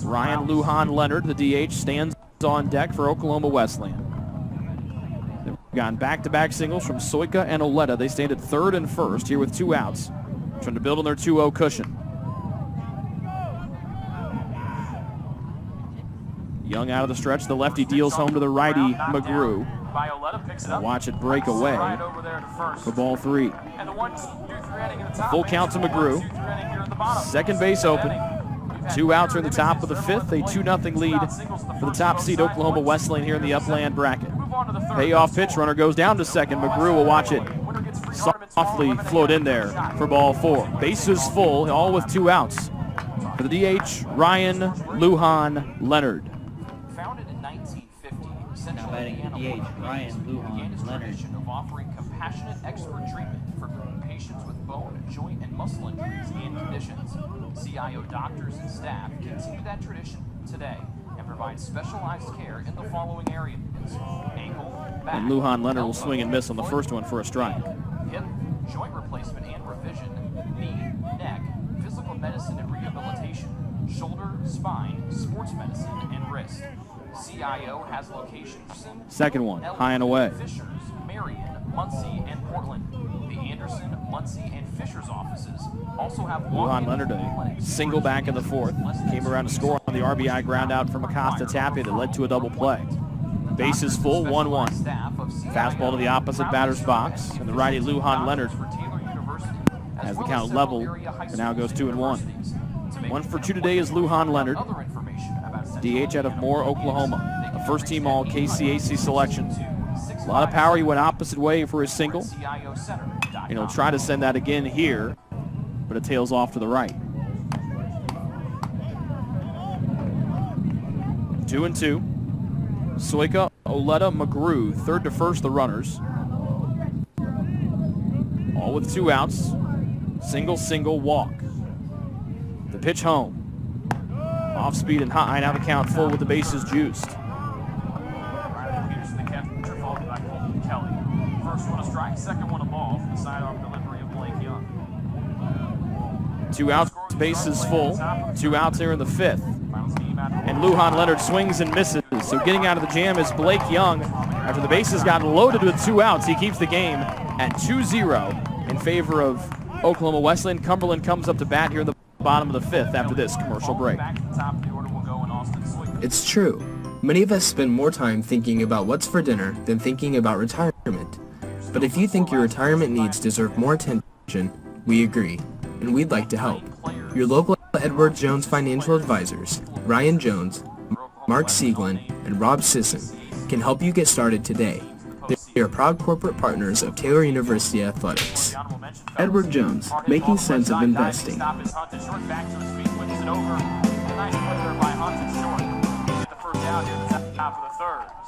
A: Ryan Lujan Leonard, the DH, stands on deck for Oklahoma Wesleyan. They've gotten back-to-back singles from Soika and Oleta. They stand at third and first here with 2 outs, trying to build on their 2-0 cushion. Young out of the stretch. The lefty deals home to the righty, McGrew. Watch it break away for ball 3. Full count to McGrew. Second base open. 2 outs are in the top of the 5th. A 2-0 lead for the top seed Oklahoma Wesleyan here in the Upland bracket. Payoff pitch, runner goes down to second. McGrew will watch it softly float in there for ball 4. Bases full, all with 2 outs. For the DH, Ryan Lujan Leonard.
F: Founded in 1950,
C: Now batting DH, Ryan Lujan Leonard.
F: of offering compassionate expert treatment for patients with bone, joint, and muscle injuries and conditions. CIO doctors and staff continue that tradition today and provide provide specialized care in the following areas: ankle, back,
A: And Lujan Leonard will
F: elbow,
A: swing and miss on the
F: foot,
A: first one for a strike.
F: hip, joint replacement and revision, knee, neck, physical medicine and rehabilitation, shoulder, spine, sports medicine, and wrist. CIO has locations in
A: Second one,
F: Elton,
A: high and away.
F: Fishers, Marion, Muncie, and Portland. The Anderson, Muncie, and Fishers offices also have
A: Lujan Leonard, a single back in the fourth, came around to score on the RBI ground out from Acosta Tapia that led to a double play. Bases full, 1-1. Fastball to the opposite batter's box, and the righty Lujan Leonard has the count level, and now goes 2-1. 1 for 2 today is Lujan Leonard, DH out of Moore, Oklahoma, a first-team All-KCAC selection. A lot of power. He went opposite way for his single, and he'll try to send that again here, but it tails off to the right. 2-2. Soika, Oleta, McGrew, third to first, the runners. All with 2 outs. Single, walk. The pitch home. Off speed and high. Now the count full with the bases juiced.
F: Peterson, the catcher, followed by Colton Kelly. First one a strike, second one a ball from the sidearm delivery of Blake Young.
A: 2 outs, bases full. 2 outs here in the fifth. And Lujan Leonard swings and misses. So getting out of the jam is Blake Young. After the bases got loaded with 2 outs, he keeps the game at 2-0 in favor of Oklahoma Wesleyan. Cumberland comes up to bat here in the bottom of the fifth after this commercial break.
E: It's true. Many of us spend more time thinking about what's for dinner than thinking about retirement. But if you think your retirement needs deserve more attention, we agree, and we'd like to help. Your local Edward Jones financial advisors, Ryan Jones, Mark Sieglin, and Rob Sisson, can help you get started today. They are proud corporate partners of Taylor University Athletics. Edward Jones, making sense of investing.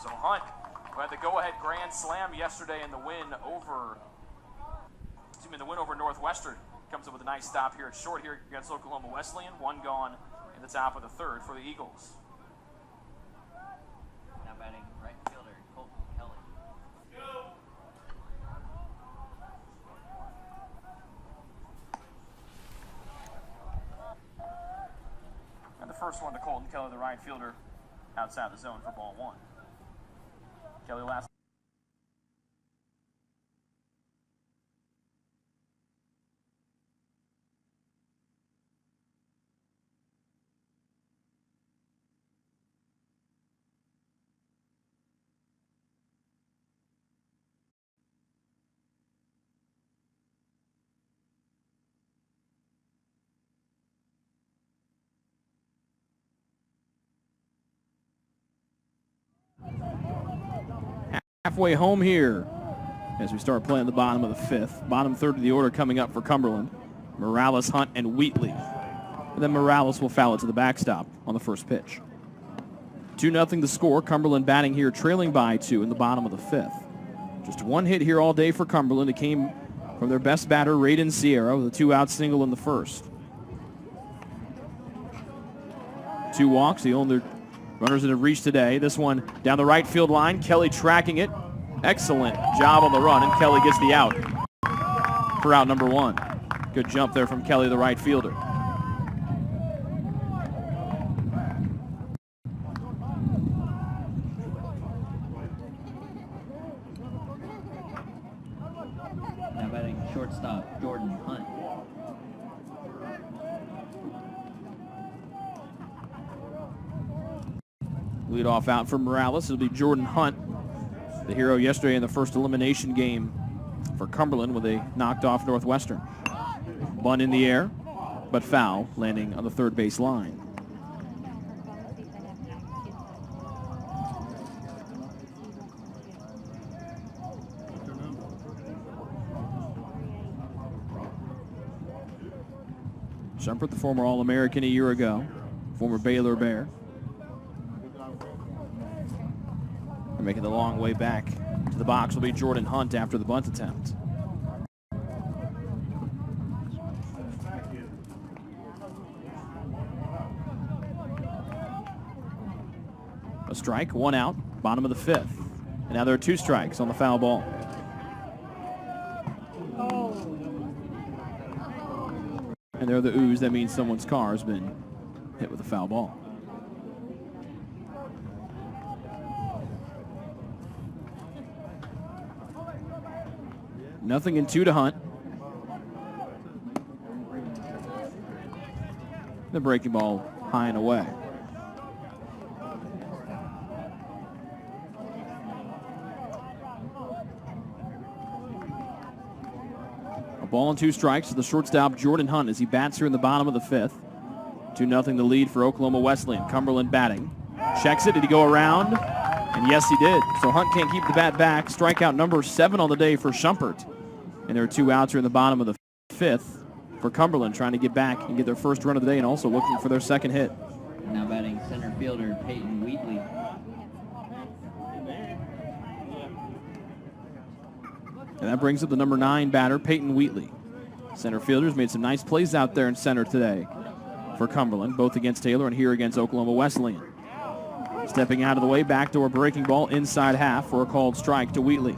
F: So Hunt, who had the go-ahead grand slam yesterday in the win over, Northwestern, comes up with a nice stop here at short here against Oklahoma Wesleyan. 1 gone in the top of the third for the Eagles.
C: Now batting right fielder Colton Kelly.
F: And the first one to Colton Kelly, the right fielder, outside the zone for ball 1. Kelly last.
A: Halfway home here as we start playing the bottom of the fifth. Bottom third of the order coming up for Cumberland. Morales, Hunt, and Wheatley. And then Morales will foul it to the backstop on the first pitch. 2-0 the score. Cumberland batting here, trailing by 2 in the bottom of the fifth. Just 1 hit here all day for Cumberland. It came from their best batter, Raiden Sierra, with a 2-out single in the first. 2 walks, the only runners that have reached today. This one down the right field line. Kelly tracking it. Excellent job on the run, and Kelly gets the out for out number 1. Good jump there from Kelly, the right fielder.
C: Now batting shortstop Jordan Hunt.
A: Leadoff out for Morales. It'll be Jordan Hunt, the hero yesterday in the first elimination game for Cumberland when they knocked off Northwestern. Bunt in the air, but foul, landing on the third base line. Shumpert, the former All-American a year ago, former Baylor Bear. Making the long way back to the box will be Jordan Hunt after the bunt attempt. A strike, 1 out, bottom of the 5th. And now there are 2 strikes on the foul ball. And there are the oohs. That means someone's car has been hit with a foul ball. Nothing in 2 to Hunt. The breaking ball high and away. A ball and 2 strikes to the shortstop Jordan Hunt as he bats here in the bottom of the 5th. 2-0 the lead for Oklahoma Wesleyan. Cumberland batting. Checks it. Did he go around? And yes, he did. So Hunt can't keep the bat back. Strikeout number 7 on the day for Schumpert. And there are 2 outs here in the bottom of the 5th for Cumberland, trying to get back and get their first run of the day and also looking for their second hit.
C: Now batting center fielder Peyton Wheatley.
A: And that brings up the number 9 batter, Peyton Wheatley. Center fielders made some nice plays out there in center today for Cumberland, both against Taylor and here against Oklahoma Wesleyan. Stepping out of the way, backdoor breaking ball inside half for a called strike to Wheatley.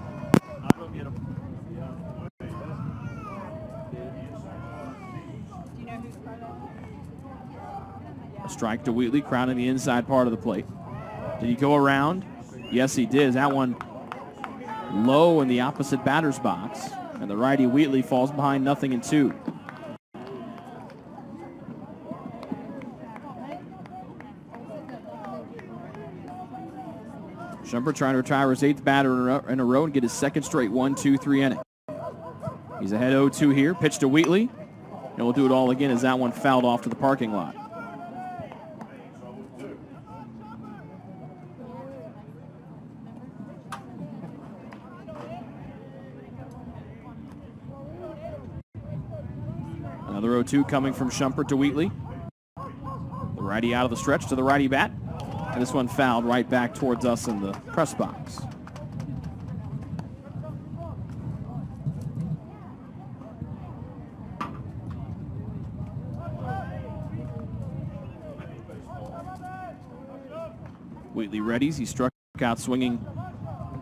A: A strike to Wheatley, crowding the inside part of the plate. Did he go around? Yes, he did. That one low in the opposite batter's box. And the righty Wheatley falls behind 0-2. Schumpert trying to retire his 8th batter in a row and get his second straight 1-2-3 inning. He's ahead 0-2 here. Pitch to Wheatley. And we'll do it all again as that one fouled off to the parking lot. Another 0-2 coming from Schumpert to Wheatley. The righty out of the stretch to the righty bat. And this one fouled right back towards us in the press box. Wheatley readies. He struck out swinging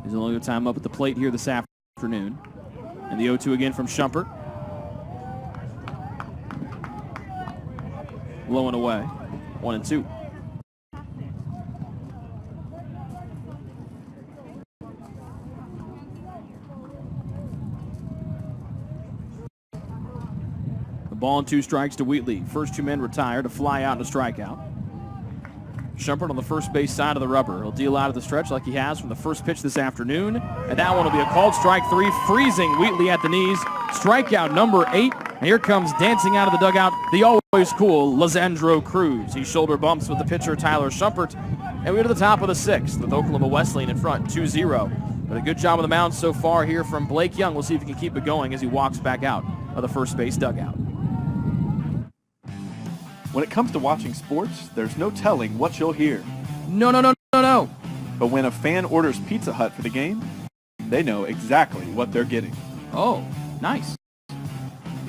A: his only time up at the plate here this afternoon. And the 0-2 again from Schumpert. Low and away. 1-2. The ball and 2 strikes to Wheatley. First 2 men retired, a fly out and a strikeout. Schumpert on the first base side of the rubber. He'll deal out of the stretch like he has from the first pitch this afternoon. And that one will be a called strike 3, freezing Wheatley at the knees. Strikeout number 8. And here comes dancing out of the dugout the always cool Lisandro Cruz. He shoulder bumps with the pitcher Tyler Schumpert. And we're to the top of the 6th with Oklahoma Wesleyan in front 2-0. But a good job on the mound so far here from Blake Young. We'll see if he can keep it going as he walks back out of the first base dugout.
B: When it comes to watching sports, there's no telling what you'll hear.
A: No.
B: But when a fan orders Pizza Hut for the game, they know exactly what they're getting.
A: Oh, nice.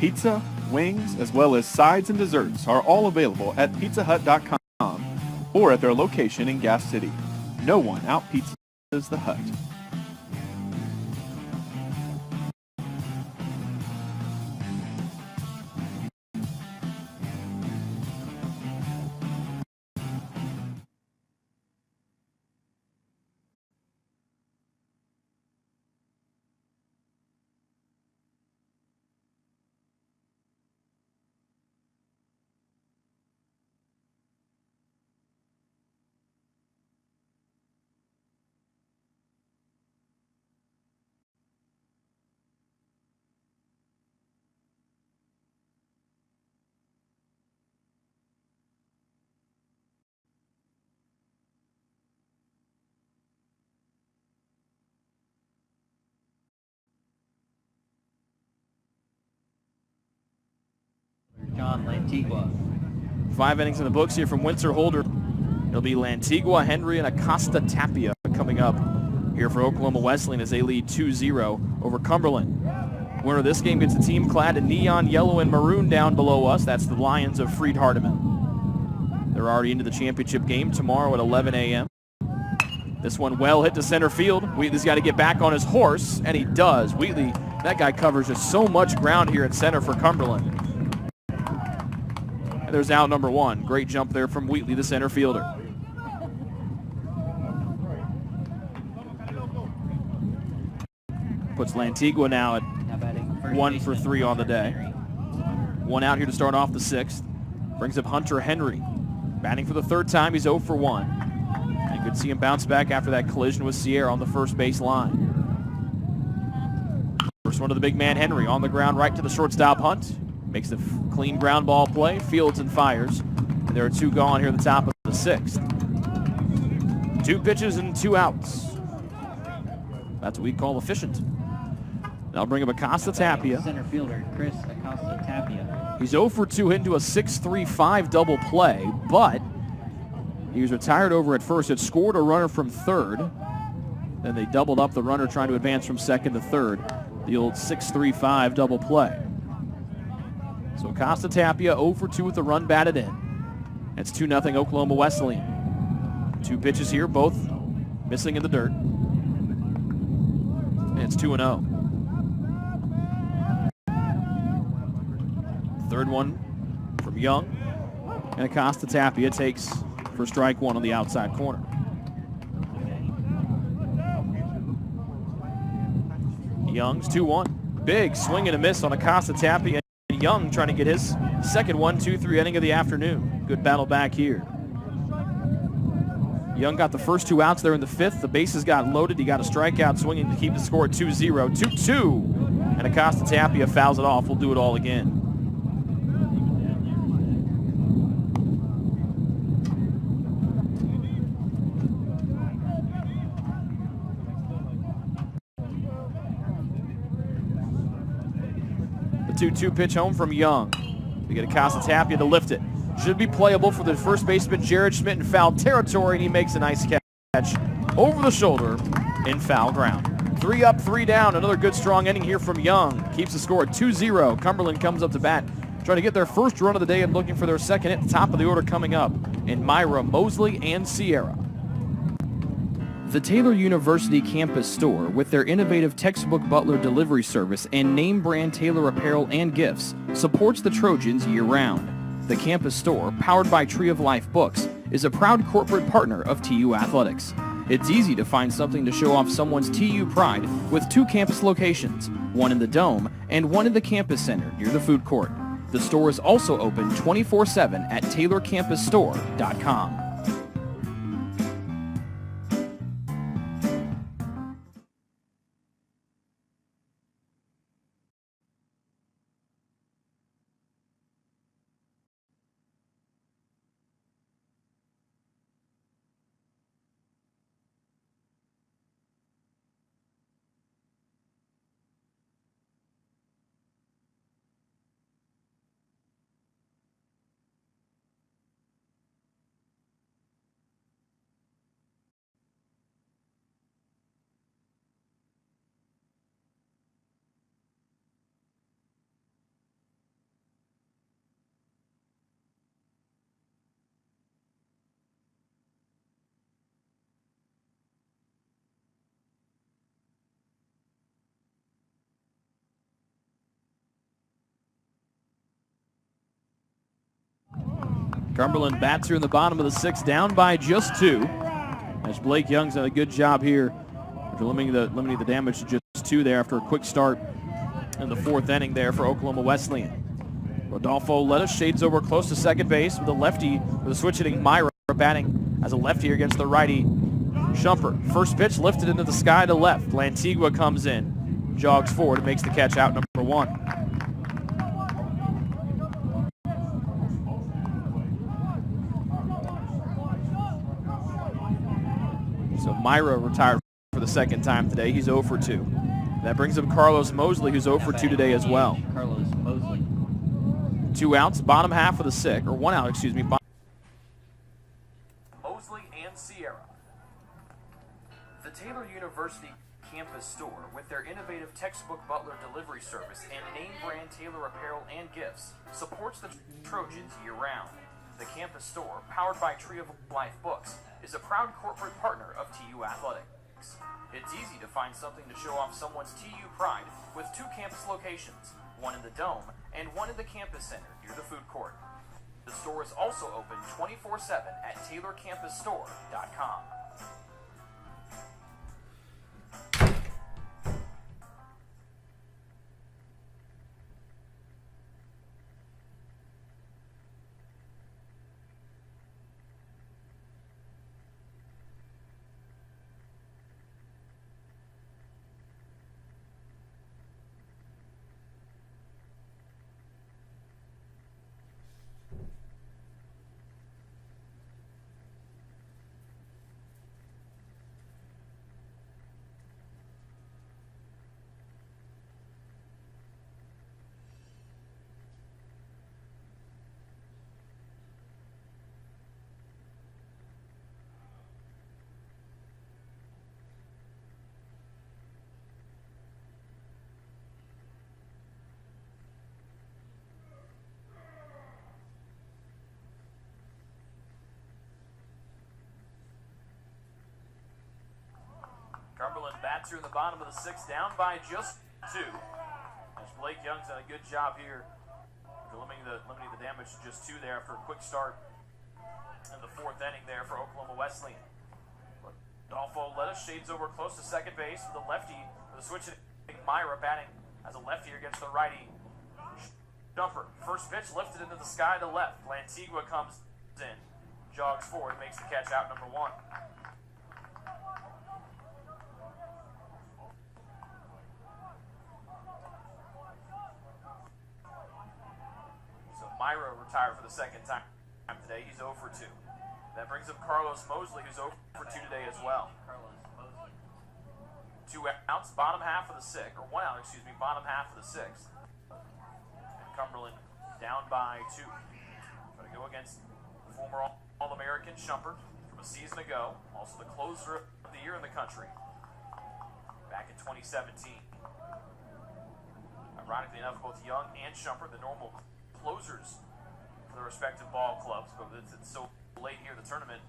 B: Pizza, wings, as well as sides and desserts are all available at pizzahut.com or at their location in Gas City. No one out-pizzas the Hut.
C: John Lantigua.
A: 5 innings in the books here from Windsor Holder. It'll be Lantigua, Henry, and Acosta Tapia coming up here for Oklahoma Wesleyan as they lead 2-0 over Cumberland. Winner of this game gets the team clad in neon yellow and maroon down below us. That's the Lions of Freed Hardeman. They're already into the championship game tomorrow at 11 a.m. This one well hit to center field. Wheatley's got to get back on his horse, and he does. Wheatley, that guy covers just so much ground here at center for Cumberland. And there's out number one. Great jump there from Wheatley, the center fielder. Puts Lantigua now at 1 for 3 on the day. One out here to start off the 6th. Brings up Hunter Henry. Batting for the 3rd time, he's 0 for 1. And you could see him bounce back after that collision with Sierra on the first base line. First one to the big man Henry on the ground right to the shortstop Hunt. Makes the clean ground ball play, fields and fires. And there are 2 gone here at the top of the 6th. 2 pitches and 2 outs. That's what we call efficient. Now bring up Acosta Tapia.
C: Center fielder Chris Acosta Tapia.
A: He's 0 for 2 into a 6-3-5 double play, but he was retired over at first. It scored a runner from 3rd. Then they doubled up the runner trying to advance from 2nd to 3rd. The old 6-3-5 double play. So Acosta Tapia 0 for 2 with the run batted in. It's 2-0 Oklahoma Wesleyan. 2 pitches here, both missing in the dirt. And it's 2-0. Third one from Young. And Acosta Tapia takes for strike 1 on the outside corner. Young's 2-1. Big swing and a miss on Acosta Tapia. Young trying to get his second 1-2-3 inning of the afternoon. Good battle back here. Young got the first 2 outs there in the 5th. The bases got loaded. He got a strikeout swinging to keep the score at 2-0. 2-2. And Acosta Tapia fouls it off. We'll do it all again. The 2-2 pitch home from Young. We get Acosta Tapia to lift it. Should be playable for the first baseman Jared Schmidt in foul territory, and he makes a nice catch over the shoulder in foul ground. 3 up, 3 down. Another good strong inning here from Young. Keeps the score at 2-0. Cumberland comes up to bat, trying to get their first run of the day and looking for their second at the top of the order coming up in Myra, Mosley, and Sierra. The Taylor University campus store, with their innovative textbook butler delivery service and name brand Taylor apparel and gifts, supports the Trojans year-round. The campus store, powered by Tree of Life Books, is a proud corporate partner of TU Athletics. It's easy to find something to show off someone's TU pride with 2 campus locations, one in the Dome and one in the campus center near the food court. The store is also open 24/7 at taylorcampusstore.com. Cumberland bats here in the bottom of the 6th, down by just 2. As Blake Young's done a good job here for limiting the damage to just 2 there after a quick start in the 4th inning there for Oklahoma Wesleyan. Rodolfo Lettuce shades over close to second base with a lefty, with a switch hitting Myra batting as a lefty against the righty Shumpert. First pitch lifted into the sky to left. Lantigua comes in, jogs forward, and makes the catch out number 1. So Myra retired for the 2nd time today. He's 0 for 2. That brings up Carlos Mosley, who's 0 for 2 today as well.
C: Carlos Mosley.
A: 2 outs, bottom half of the 6th, or 1 out, excuse me.
F: Mosley and Sierra. The Taylor University campus store, with their innovative textbook butler delivery service and name brand Taylor apparel and gifts, supports the Trojans year-round. The campus store, powered by Tree of Life Books, is a proud corporate partner of TU Athletics. It's easy to find something to show off someone's TU pride with 2 campus locations, one in the Dome and one in the campus center near the food court. The store is also open 24/7 at TaylorCampusStore.com. Cumberland bats here in the bottom of the 6th, down by just 2. As Blake Young's done a good job here, limiting the damage to just 2 there after a quick start in the 4th inning there for Oklahoma Wesleyan. Adolfo Lettuce shades over close to second base with the lefty, with a switch hitting Myra batting as a lefty against the righty Jumper. First pitch lifted into the sky to left. Lantigua comes in, jogs forward, makes the catch out number 1. Myra retired for the 2nd time today. He's 0 for 2. That brings up Carlos Mosley, who's 0 for 2 today as well. 2 outs, bottom half of the 6th, or 1 out, excuse me, bottom half of the 6th. And Cumberland down by 2. Going to go against the former All-American Shumpert from a season ago, also the closer of the year in the country, back in 2017. Ironically enough, both Young and Shumpert, the normal closers for their respective ball clubs, but it's so late here in the tournament.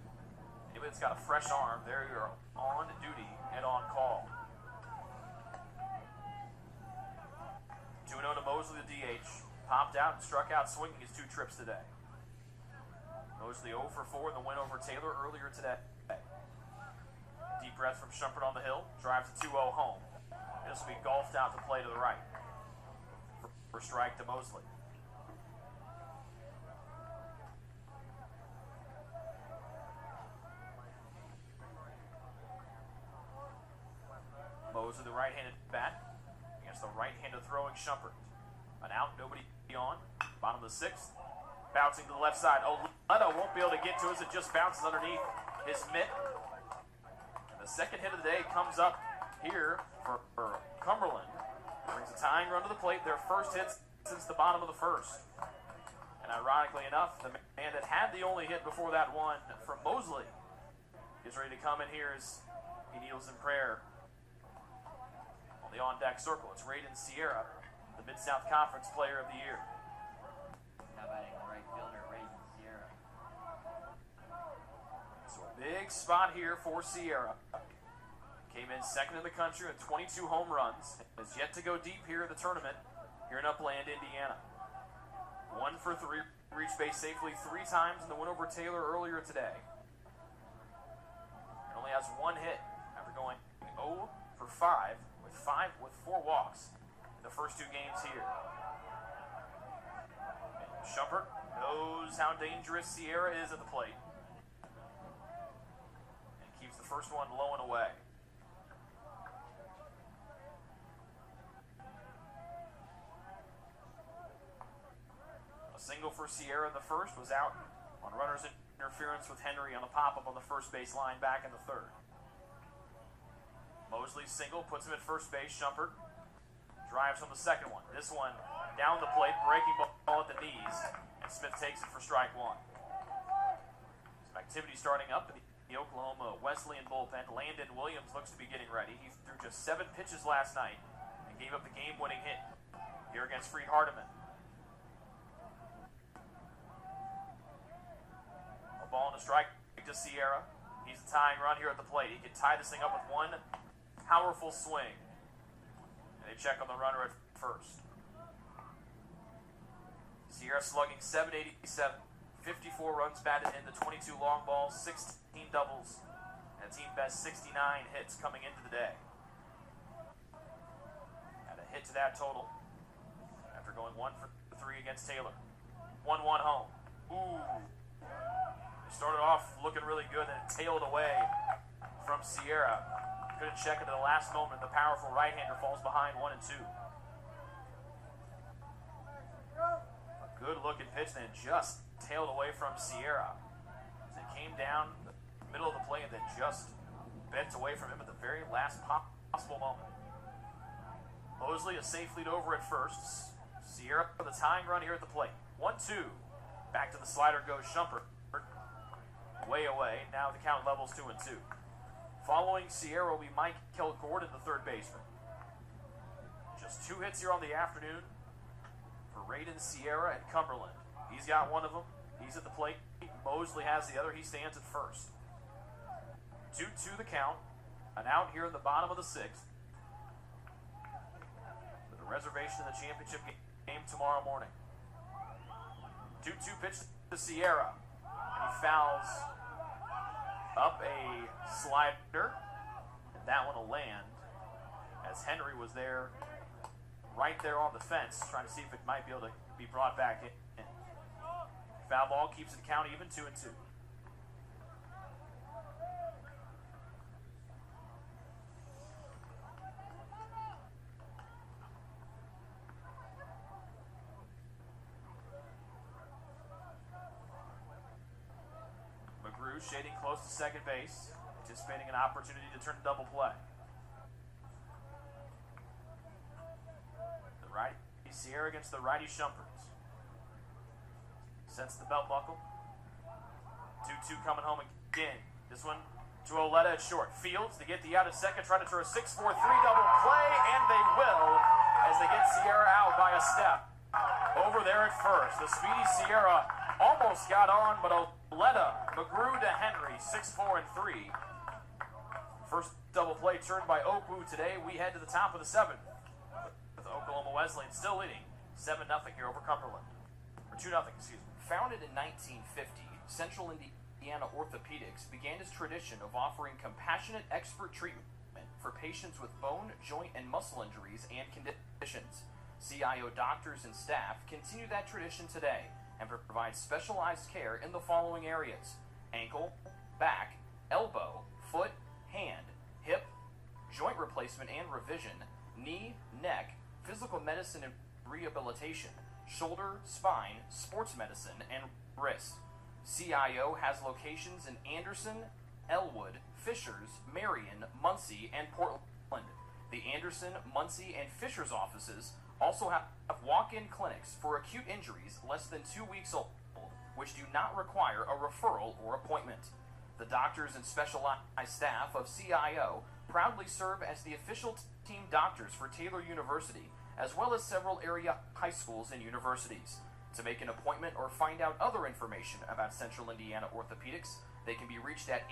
F: Anybody that's got a fresh arm, there you are on duty and on call. 2-0 to Mosley, the DH. Popped out and struck out swinging his 2 trips today. Mosley 0 for 4 in the win over Taylor earlier today. Deep breath from Shumpert on the hill. Drives a 2-0 home. This will be golfed out to play to the right. For strike to Mosley. Mosley, the right-handed bat, against the right-handed throwing Shumpert. An out, nobody on. Bottom of the 6th. Bouncing to the left side. Oh, Leto won't be able to get to us. It just bounces underneath his mitt. And the second hit of the day comes up here for Cumberland. Brings a tying run to the plate. Their first hit since the bottom of the 1st. And ironically enough, the man that had the only hit before that one from Mosley is ready to come in here as he kneels in prayer on the on-deck circle. It's Raiden Sierra, the Mid-South Conference Player of the Year.
C: Now batting right fielder Raiden Sierra.
F: So a big spot here for Sierra. Came in 2nd in the country with 22 home runs. Has yet to go deep here in the tournament here in Upland, Indiana. 1 for 3, reached base safely 3 times in the win over Taylor earlier today. He only has 1 hit after going 0 for 5 with 4 walks in the first 2 games here. And Shumpert knows how dangerous Sierra is at the plate and keeps the first one low and away. A single for Sierra in the 1st was out on runner's interference with Henry on the pop-up on the first base line back in the 3rd. Mosley's single puts him at first base. Shumpert drives on the 2nd one. This one down the plate, breaking ball at the knees, and Smith takes it for strike 1. Some activity starting up in the Oklahoma Wesleyan bullpen. Landon Williams looks to be getting ready. He threw just 7 pitches last night and gave up the game-winning hit here against Freed Hardeman. A ball and a strike to Sierra. He's a tying run here at the plate. He can tie this thing up with one powerful swing. And they check on the runner at first. Sierra slugging .787, 54 runs batted in, the 22 long balls, 16 doubles, and a team best 69 hits coming into the day. Had a hit to that total after going 1 for 3 against Taylor. 1-1 home. Ooh. It started off looking really good, then it tailed away from Sierra. Couldn't check it at the last moment. The powerful right-hander falls behind 1-2. A good-looking pitch, then just tailed away from Sierra. As it came down the middle of the plate and then just bent away from him at the very last possible moment. Mosley a safe lead over at first. Sierra with a tying run here at the plate. 1-2. Back to the slider goes Shumpert. Way away. Now the count levels 2-2. Following Sierra will be Michael Gordon, the third baseman. Just 2 hits here on the afternoon for Raiden Sierra and Cumberland. He's got one of them. He's at the plate. Mosley has the other. He stands at first. 2-2 the count. An out here in the bottom of the 6th. With a reservation in the championship game tomorrow morning. 2-2 pitch to Sierra. And he fouls up a slider. And that one will land as Henry was there, right there on the fence, trying to see if it might be able to be brought back in. Foul ball keeps the count even, 2-2. McGrew shading close to second base, anticipating an opportunity to turn a double play. The righty Sierra against the righty Shumpert. Sets the belt buckle. 2-2 coming home again. This one to Oletta at short. Fields to get the out at second, trying to throw a 6-4-3 double play, and they will as they get Sierra out by a step. Over there at first. The speedy Sierra almost got on, but Oletta, McGrew to Henry, 6-4-3. First double play turned by OKWU today. We head to the top of the 7th. With Oklahoma Wesleyan still leading 7-0 here over Cumberland. Or 2-0, excuse me. Founded in 1950, Central Indiana Orthopedics began its tradition of offering compassionate expert treatment for patients with bone, joint, and muscle injuries and conditions. CIO doctors and staff continue that tradition today and provide specialized care in the following areas: ankle, back, elbow, foot, hand, hip, joint replacement and revision, knee, neck, physical medicine and rehabilitation, shoulder, spine, sports medicine, and wrist. CIO has locations in Anderson, Elwood, Fishers, Marion, Muncie, and Portland. The Anderson, Muncie, and Fishers offices also have walk-in clinics for acute injuries less than 2 weeks old, which do not require a referral or appointment. The doctors and specialized staff of CIO proudly serve as the official team doctors for Taylor University, as well as several area high schools and universities. To make an appointment or find out other information about Central Indiana Orthopedics, they can be reached at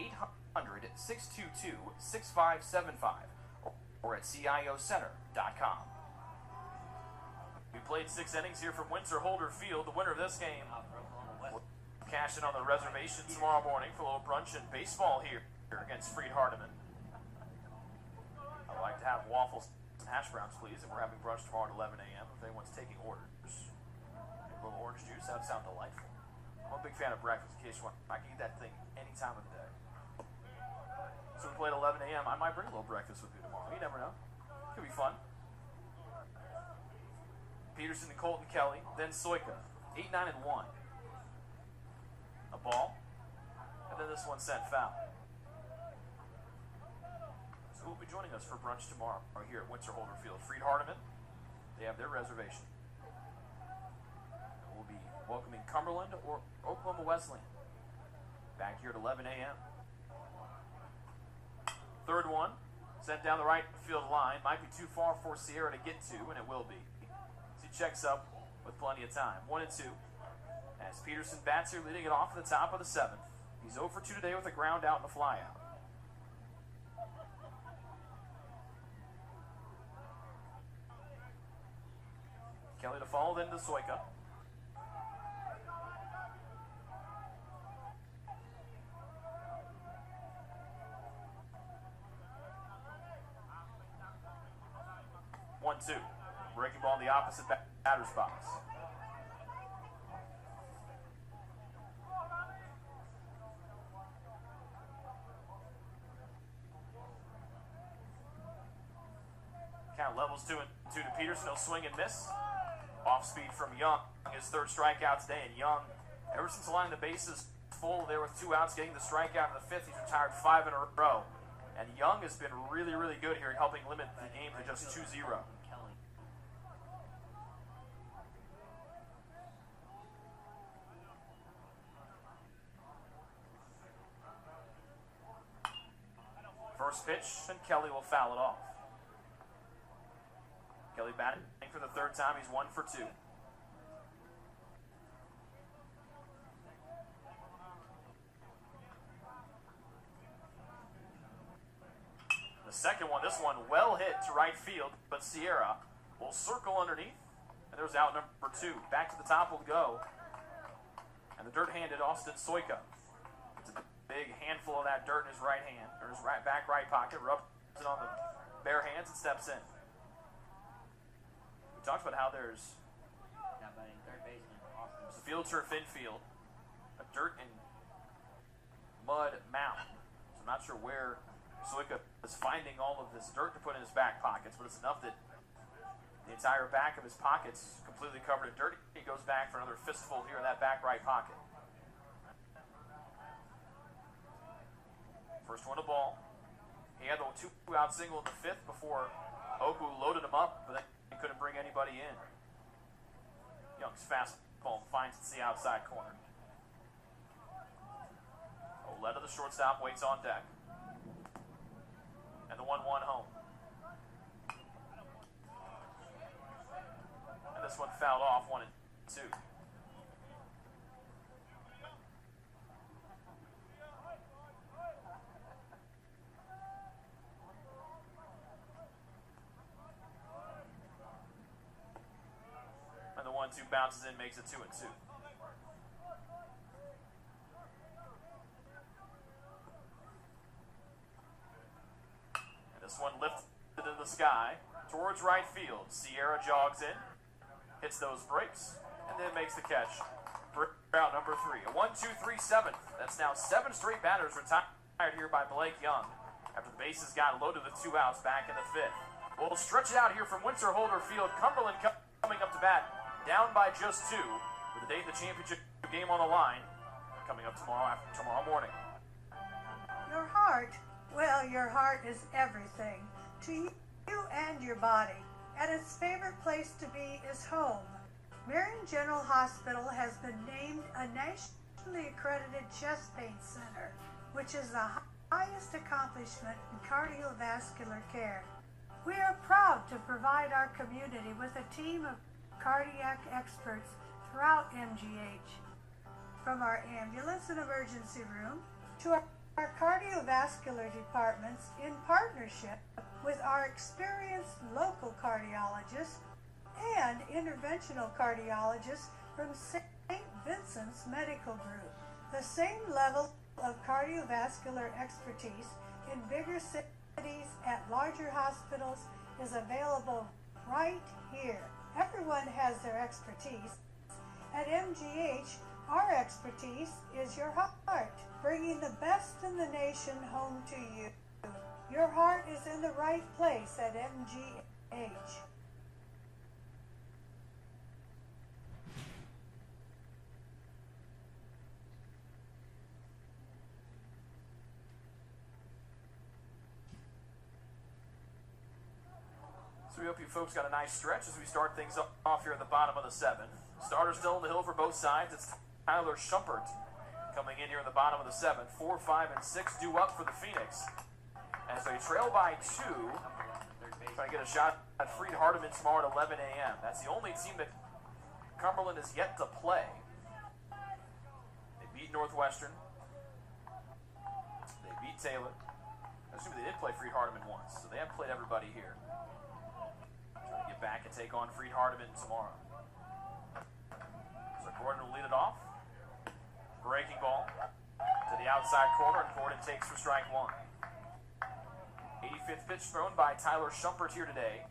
F: 800-622-6575 or at ciocenter.com. We played 6 innings here from Windsor Holder Field. The winner of this game will cash in on the reservation tomorrow morning for a little brunch and baseball here against Freed Hardeman. I'd like to have waffles and hash browns, please, and we're having brunch tomorrow at 11 a.m. if anyone's taking orders. A little orange juice, that would sound delightful. I'm a big fan of breakfast, in case you want. I can eat that thing any time of the day. So we played at 11 a.m. I might bring a little breakfast with me tomorrow. You never know. Could be fun. Peterson and Colton Kelly, then Soika. 8, 9, and 1. A ball. And then this one sent foul. So who will be joining us for brunch tomorrow here at Windsor Holder Field? Freed Hardeman. They have their reservation. And we'll be welcoming Cumberland or Oklahoma Wesleyan back here at 11 a.m. Third one, sent down the right field line. Might be too far for Sierra to get to, and it will be. He checks up with plenty of time. 1-2. As Peterson bats here, leading it off at the top of the 7th. He's 0 for 2 today with a ground out and a fly out. Kelly to follow, then to Soika. One, two. Breaking ball in the opposite batter's box. Count levels 2-2 to Peterson. He'll swing and miss. Off speed from Young. His third strikeout today. And Young, ever since lining the bases full there with 2 outs, getting the strikeout in the 5th, he's retired 5 in a row. And Young has been really, really good here, helping limit the game to just 2-0. First pitch, and Kelly will foul it off. Kelly batting for the 3rd time. He's 1 for 2. The second one, this one well hit to right field, but Sierra will circle underneath, and there's out number 2. Back to the top will go, and the dirt-handed Austin Soika. It's a big handful of that dirt in his right hand, or his back right pocket, rubs it on the bare hands and steps in. We talked about how there's a field turf infield, a dirt and mud mound. So I'm not sure where Soika is finding all of this dirt to put in his back pockets, but it's enough that the entire back of his pocket's completely covered in dirt. He goes back for another fistful here in that back right pocket. First one a ball. He had the 2-out single in the 5th before OKWU loaded him up, but then he couldn't bring anybody in. Young's fastball finds it's the outside corner. Oleta, the shortstop, waits on deck. And the 1-1 home. And this one fouled off, 1-2. And the 1-2 bounces in, makes it 2-2. This one lifted in the sky towards right field. Sierra jogs in, hits those breaks, and then makes the catch for out number 3. A 1-2-3-7. That's now 7 straight batters retired here by Blake Young after the bases got loaded with 2 outs back in the 5th. We'll stretch it out here from Winter Holder Field. Cumberland coming up to bat, down by just 2, with the day of the championship game on the line, coming up tomorrow morning.
G: Your heart, well, your heart is everything to you and your body, and its favorite place to be is home. Marion General Hospital has been named a nationally accredited chest pain center, which is the highest accomplishment in cardiovascular care. We are proud to provide our community with a team of cardiac experts throughout MGH. From our ambulance and emergency room to our cardiovascular departments, in partnership with our experienced local cardiologists and interventional cardiologists from St. Vincent's Medical Group. The same level of cardiovascular expertise in bigger cities at larger hospitals is available right here. Everyone has their expertise. At MGH, our expertise is your heart, bringing the best in the nation home to you. Your heart is in the right place at MGH.
F: So we hope you folks got a nice stretch as we start things off here at the bottom of the 7th. Starters still on the hill for both sides. It's Tyler Schumpert coming in here in the bottom of the 7th. 4, 5, and 6 due up for the Phoenix as they trail by 2. Trying to get a shot at Freed Hardeman tomorrow at 11 a.m. That's the only team that Cumberland has yet to play. They beat Northwestern beat Taylor. Assuming they did play Freed Hardeman once, so they have played everybody here. Trying to get back and take on Freed Hardeman tomorrow. So Gordon will lead it off. Breaking ball to the outside corner, and Gordon takes for strike one. 85th pitch thrown by Tyler Shumpert here today.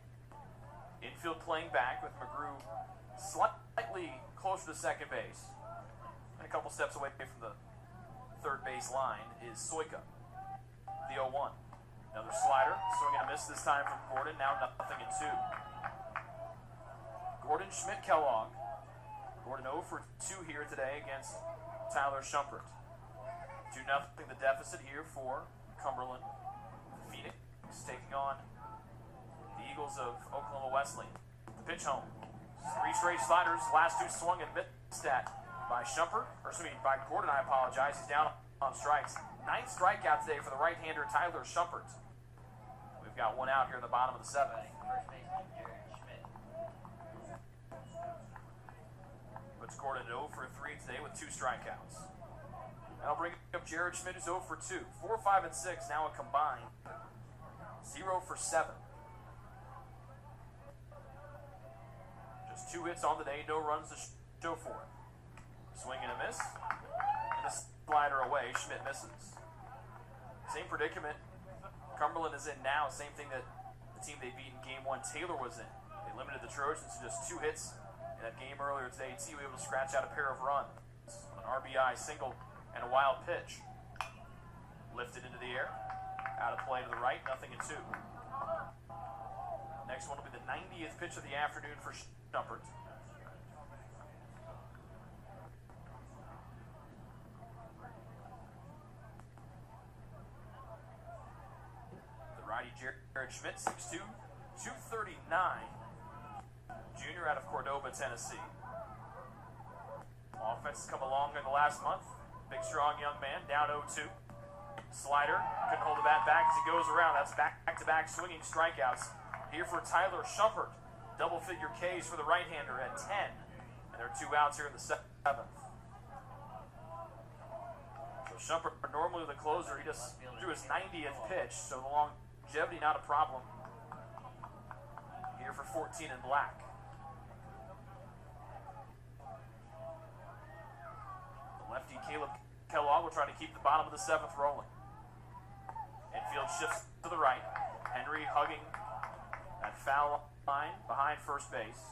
F: Infield playing back with McGrew slightly closer to second base. And a couple steps away from the third base line is Soika, the 0-1. Another slider, swing and a miss this time from Gordon, now 0-2. Gordon Schmidt Kellogg. Gordon 0 for 2 here today against Tyler Shumpert. 2-0 the deficit here for Cumberland. Phoenix taking on the Eagles of Oklahoma Wesleyan. The pitch home. 3 straight sliders, last 2 swung and missed at by Shumpert, or excuse me, by Gordon, I apologize. He's down on strikes. 9th strikeout today for the right-hander Tyler Shumpert. We've got 1 out here in the bottom of the 7th.
C: First baseman Jared Schmidt.
F: Puts Gordon at 0 for 3 today with 2 strikeouts. That'll bring up Jared Schmidt, who's 0 for 2. 4, 5, and 6, now a combined 0 for 7. Just 2 hits on the day, no runs to show for it. Swing and a miss. And a slider away, Schmidt misses. Same predicament Cumberland is in now, same thing that the team they beat in Game 1 Taylor was in. They limited the Trojans to just 2 hits in that game earlier today. T was able to scratch out a pair of runs. An RBI single and a wild pitch. Lifted into the air. Out of play to the right, 0-2. Next one will be the 90th pitch of the afternoon for Shumpert. The righty Jared Schmidt, 6'2", 239. Junior out of Cordoba, Tennessee. Offense has come along in the last month. Big, strong young man, down 0-2. Slider, couldn't hold the bat back as he goes around. That's back-to-back swinging strikeouts here for Tyler Shumpert. Double-figure Ks for the right-hander at 10. And there are 2 outs here in the 7th. So Shumpert, normally the closer, he just threw his 90th pitch, so the longevity not a problem here for 14 in black. The lefty Caleb Kellogg will try to keep the bottom of the 7th rolling. Infield shifts to the right. Henry hugging that foul line behind first base.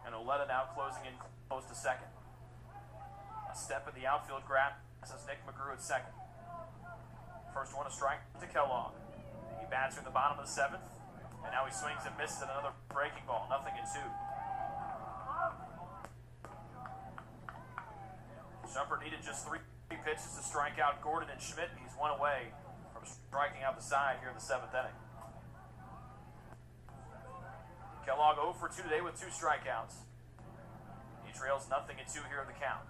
F: And Oleta now closing in close to second. A step in the outfield grab says Nick McGrew at second. First one a strike to Kellogg. He bats in the bottom of the 7th. And now he swings and misses at another breaking ball. 0-2. Shumpert needed just 3 pitches to strike out Gordon and Schmidt. He's 1 away from striking out the side here in the 7th inning. Kellogg 0 for 2 today with 2 strikeouts. He trails 0-2 here in the count.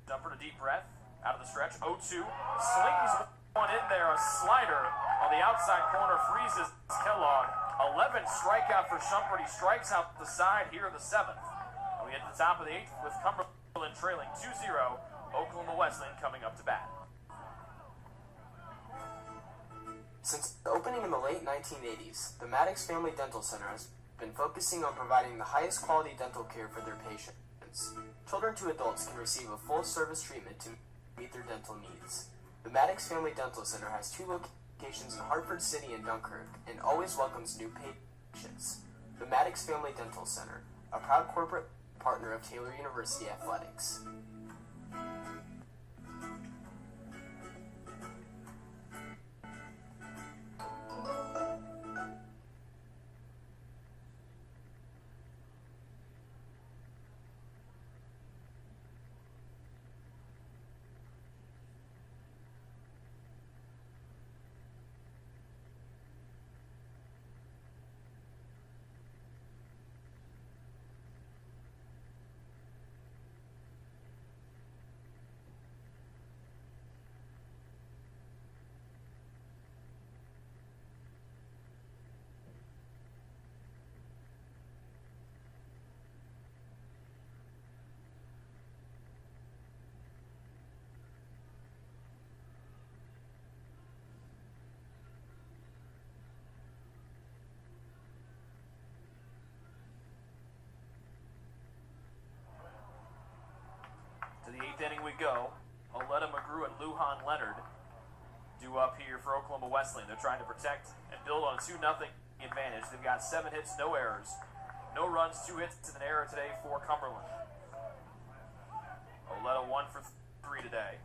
F: Shumpert a deep breath out of the stretch. 0-2. Slings one in there. A slider on the outside corner freezes Kellogg. 11th strikeout for Shumpert. He strikes out the side here in the 7th. And we hit the top of the 8th with Cumberland trailing 2-0. Oklahoma Wesleyan coming up to bat.
E: Since opening in the late 1980s, the Maddox Family Dental Center has been focusing on providing the highest quality dental care for their patients. Children to adults can receive a full-service treatment to meet their dental needs. The Maddox Family Dental Center has 2 locations in Hartford City and Dunkirk and always welcomes new patients. The Maddox Family Dental Center, a proud corporate partner of Taylor University Athletics.
F: 8th inning we go. Oleta McGrew and Lujan Leonard due up here for Oklahoma Wesleyan. They're trying to protect and build on a 2-0 advantage. They've got 7 hits, no errors. No runs, 2 hits, and an error today for Cumberland. Oleta 1 for 3 today.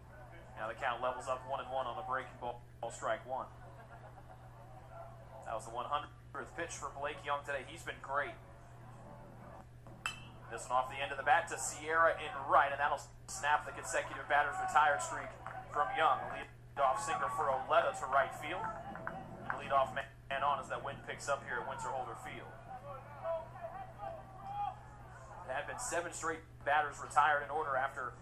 F: Now the count levels up 1-1 on the breaking ball, strike 1. That was the 100th pitch for Blake Young today. He's been great. This one off the end of the bat to Sierra in right, and that'll snap the consecutive batters retired streak from Young. Lead-off single for Oleta to right field. Lead-off man on as that wind picks up here at Winter Holder Field. There had been 7 straight batters retired in order after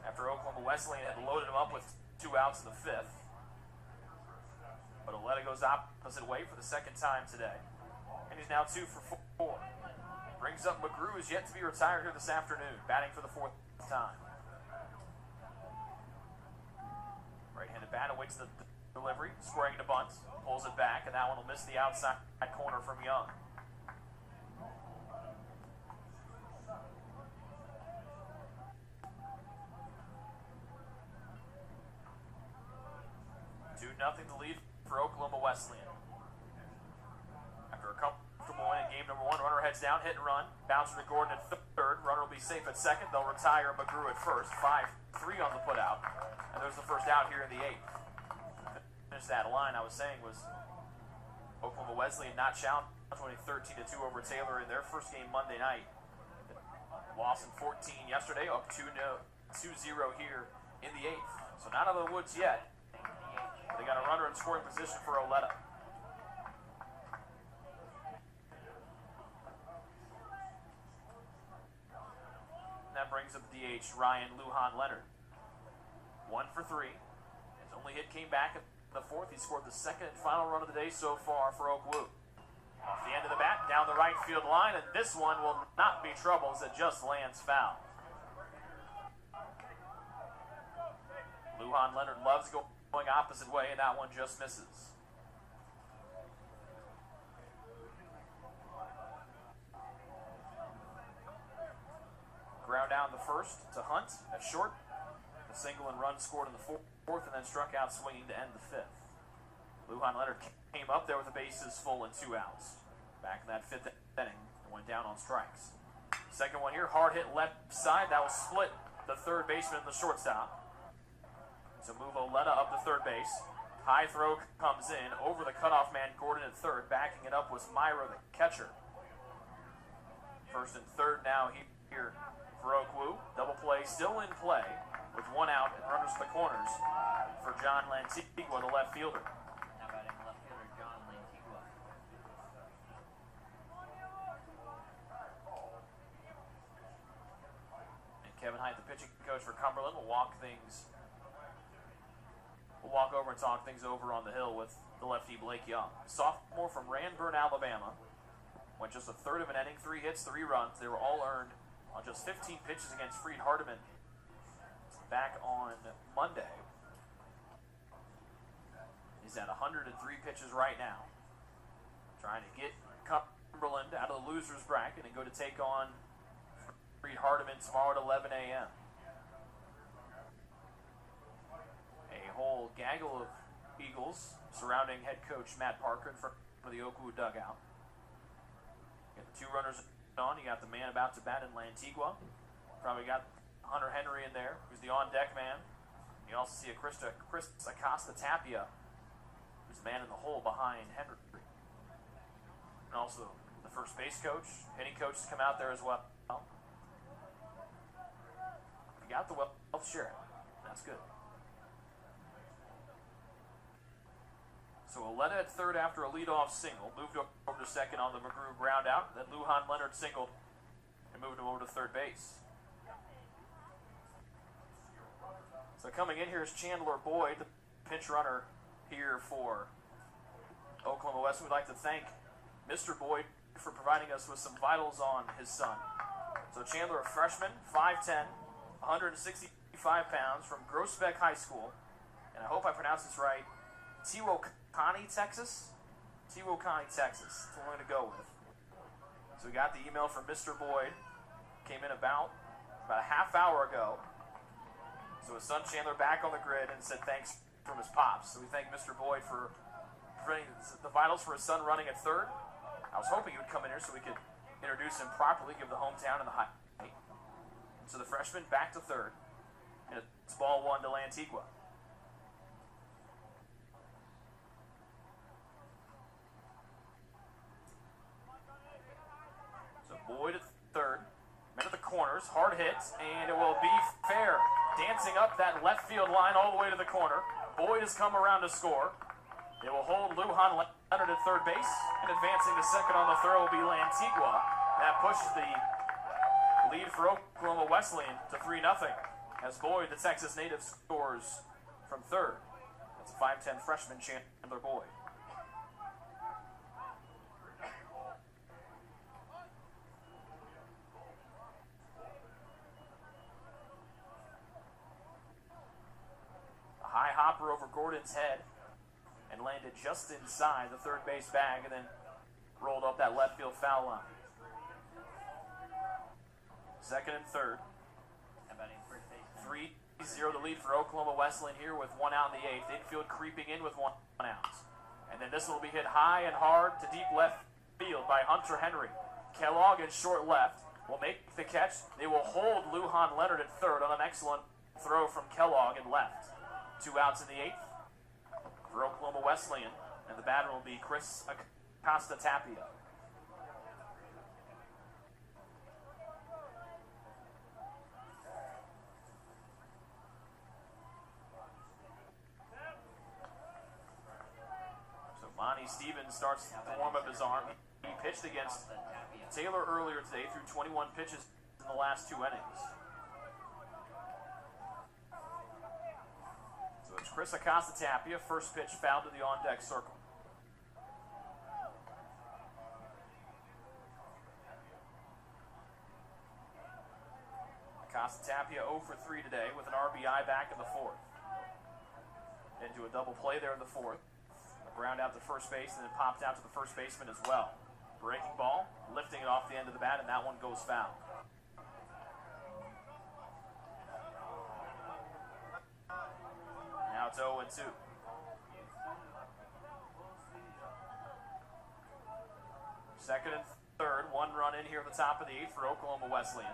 F: Oklahoma Wesleyan had loaded him up with 2 outs in the 5th. But Oleta goes opposite way for the 2nd time today. And he's now 2 for 4. Brings up McGrew, who's yet to be retired here this afternoon, batting for the 4th time. Right-handed bat awaits the delivery, squaring to bunt, pulls it back, and that one will miss the outside corner from Young. 2-0 to lead for Oklahoma Wesleyan. After a comfortable win in game number 1, runner heads down, hit and run. Bouncer to Gordon at 3rd. Runner will be safe at 2nd. They'll retire McGrew at 1st. 5-3 on the putout. And there's the first out here in the 8th. Finish that line I was saying was Oklahoma Wesleyan not challenged, winning 13-2 over Taylor in their first game Monday night. Lost in 14 yesterday, up 2-0 here in the 8th. So not out of the woods yet. They got a runner in scoring position for Oleta. That brings up DH Ryan Lujan Leonard. 1 for 3. His only hit came back in the 4th. He scored the 2nd and final run of the day so far for OKWU. Off the end of the bat, down the right field line, and this one will not be trouble as it just lands foul. Lujan Leonard loves going opposite way, and that one just misses. Ground down the 1st to Hunt at short. The single and run scored in the 4th, and then struck out swinging to end the 5th. Lujan Leonard came up there with the bases full and 2 outs. Back in that 5th inning, and went down on strikes. Second one here, hard hit left side. That will split the 3rd baseman and the shortstop. So move Oleta up the 3rd base. High throw comes in over the cutoff man Gordon at 3rd. Backing it up was Myra, the catcher. 1st and 3rd now here for OKWU. Double play still in play with 1 out and runners to the corners for John Lantigua, the left fielder.
C: Now batting left fielder John Lantigua.
F: And Kevin Height, the pitching coach for Cumberland, will walk over and talk things over on the hill with the lefty Blake Young. Sophomore from Ranburne, Alabama. Went just a 1/3 of an inning, 3 hits, 3 runs. They were all earned on just 15 pitches against Freed Hardeman back on Monday. He's at 103 pitches right now. Trying to get Cumberland out of the loser's bracket and go to take on Freed Hardeman tomorrow at 11 a.m. A whole gaggle of Eagles surrounding head coach Matt Parker in front of the OKWU dugout. You got the 2 runners on. You got the man about to bat in Lantigua. Probably got Hunter Henry in there, who's the on-deck man. You also see a Chris Acosta Tapia, who's the man in the hole behind Henry. And also the first base coach, hitting coaches come out there as well. If you got the wealth, share it. That's good. So Oleta at 3rd after a leadoff single. Moved over to 2nd on the McGrew ground out. Then Lujan Leonard singled and moved him over to 3rd base. So coming in here is Chandler Boyd, the pinch runner here for Oklahoma West. We'd like to thank Mr. Boyd for providing us with some vitals on his son. So Chandler, a freshman, 5'10", 165 pounds, from Groesbeck High School. And I hope I pronounced this right. Tewaukani, Texas? Tewaukani, Texas. That's what we're going to go with. So we got the email from Mr. Boyd. Came in about about a half hour ago. So his son Chandler back on the grid and said thanks from his pops. So we thank Mr. Boyd for preventing the vitals for his son running at third. I was hoping he would come in here so we could introduce him properly, give the hometown and the height. So the freshman back to third. And it's ball one to Lantigua. So Boyd at third. Men at the corners. Hard hits. And it will be fair. Dancing up that left field line all the way to the corner. Boyd has come around to score. They will hold Lujan Leonard at third base. And advancing to second on the throw will be Lantigua. That pushes the lead for Oklahoma Wesleyan to 3-0 as Boyd, the Texas native, scores from third. That's a 5'10 freshman, Chandler Boyd. A high hopper over Gordon's head and landed just inside the third base bag and then rolled up that left field foul line. Second and third. 3-0 the lead for Oklahoma Wesleyan here with 1 out in the 8th. Infield creeping in with 1 out. And then this will be hit high and hard to deep left field by Hunter Henry. Kellogg in short left will make the catch. They will hold Lujan Leonard at third on an excellent throw from Kellogg in left. 2 outs in the 8th for Oklahoma Wesleyan. And the batter will be Chris Acosta-Tapia. Monty Stevens starts to warm up his arm. He pitched against Taylor earlier today through 21 pitches in the last 2 innings. So it's Chris Acosta-Tapia, first pitch fouled to the on-deck circle. Acosta-Tapia 0 for 3 today with an RBI back in the 4th. Into a double play there in the 4th. Ground out to first base and then popped out to the first baseman as well. Breaking ball, lifting it off the end of the bat, and that one goes foul. Now it's 0-2. Second and third, 1 run in here at the top of the 8th for Oklahoma Wesleyan.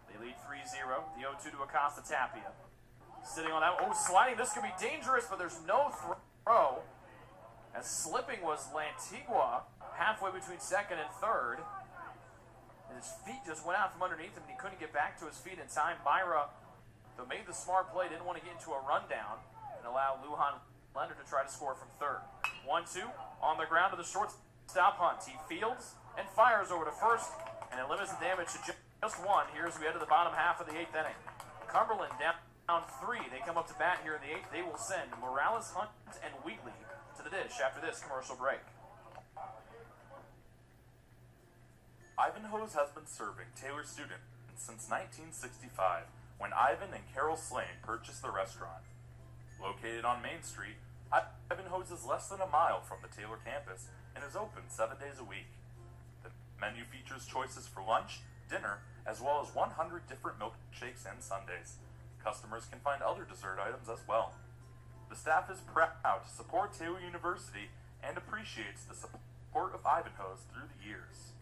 F: They lead 3-0. The 0-2 to Acosta-Tapia. Sitting on that. Oh, sliding. This could be dangerous, but there's no throw. As slipping was Lantigua halfway between second and third. And his feet just went out from underneath him and he couldn't get back to his feet in time. Myra, though, made the smart play, didn't want to get into a rundown and allow Lujan Leonard to try to score from third. 1-2 on the ground to the shortstop Hunt. He fields and fires over to first and it limits the damage to just 1 here as we head to the bottom half of the 8th inning. Cumberland down 3. They come up to bat here in the 8th. They will send Morales, Hunt, and Wheatley to the dish after this commercial break.
H: Ivanhoe's has been serving Taylor students since 1965, when Ivan and Carol Slane purchased the restaurant. Located on Main Street, Ivanhoe's is less than a mile from the Taylor campus and is open 7 days a week. The menu features choices for lunch, dinner, as well as 100 different milkshakes and sundaes. Customers can find other dessert items as well. The staff is proud to support Taylor University and appreciates the support of Ivanhoe's through the years.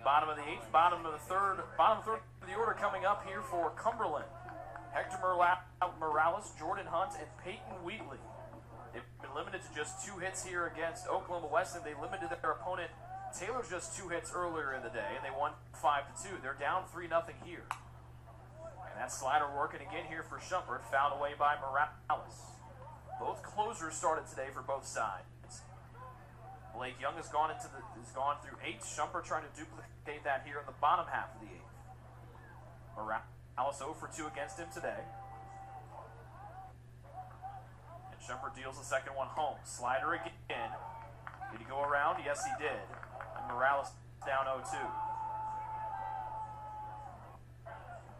F: Bottom of the eighth, bottom of the third of the order coming up here for Cumberland. Hector Morales, Jordan Hunt, and Peyton Wheatley. They've been limited to just 2 hits here against Oklahoma Wesleyan. They limited their opponent, Taylor, just 2 hits earlier in the day, and they won 5-2. They're down 3-0 here. And that slider working again here for Shumpert, fouled away by Morales. Both closers started today for both sides. Blake Young has gone through 8. Shumpert trying to duplicate that here in the bottom half of the 8th. Morales 0 for 2 against him today. And Shumpert deals the second one home. Slider again. Did he go around? Yes, he did. And Morales down 0-2.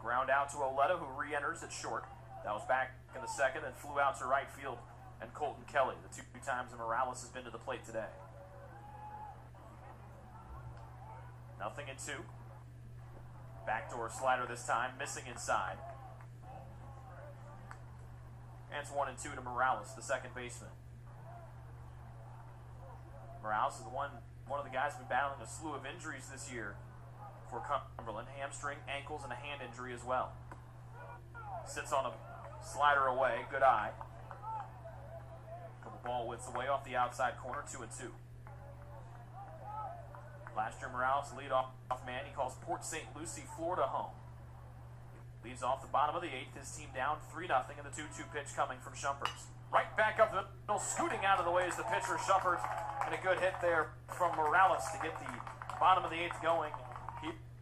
F: Ground out to Oletta, who re-enters at short. That was back in the second and flew out to right field. And Colton Kelly, the 2 times that Morales has been to the plate today. 0-2. Backdoor slider this time, missing inside. And it's 1-2 to Morales, the second baseman. Morales is one of the guys who's been battling a slew of injuries this year for Cumberland. Hamstring, ankles, and a hand injury as well. Sits on a slider away, good eye. Couple ball widths away off the outside corner, 2-2. Last year, Morales, lead-off man. He calls Port St. Lucie, Florida home. Leads off the bottom of the 8th. His team down 3-0, and the 2-2 pitch coming from Shumpert. Right back up the middle, scooting out of the way is the pitcher, Shumpert. And a good hit there from Morales to get the bottom of the 8th going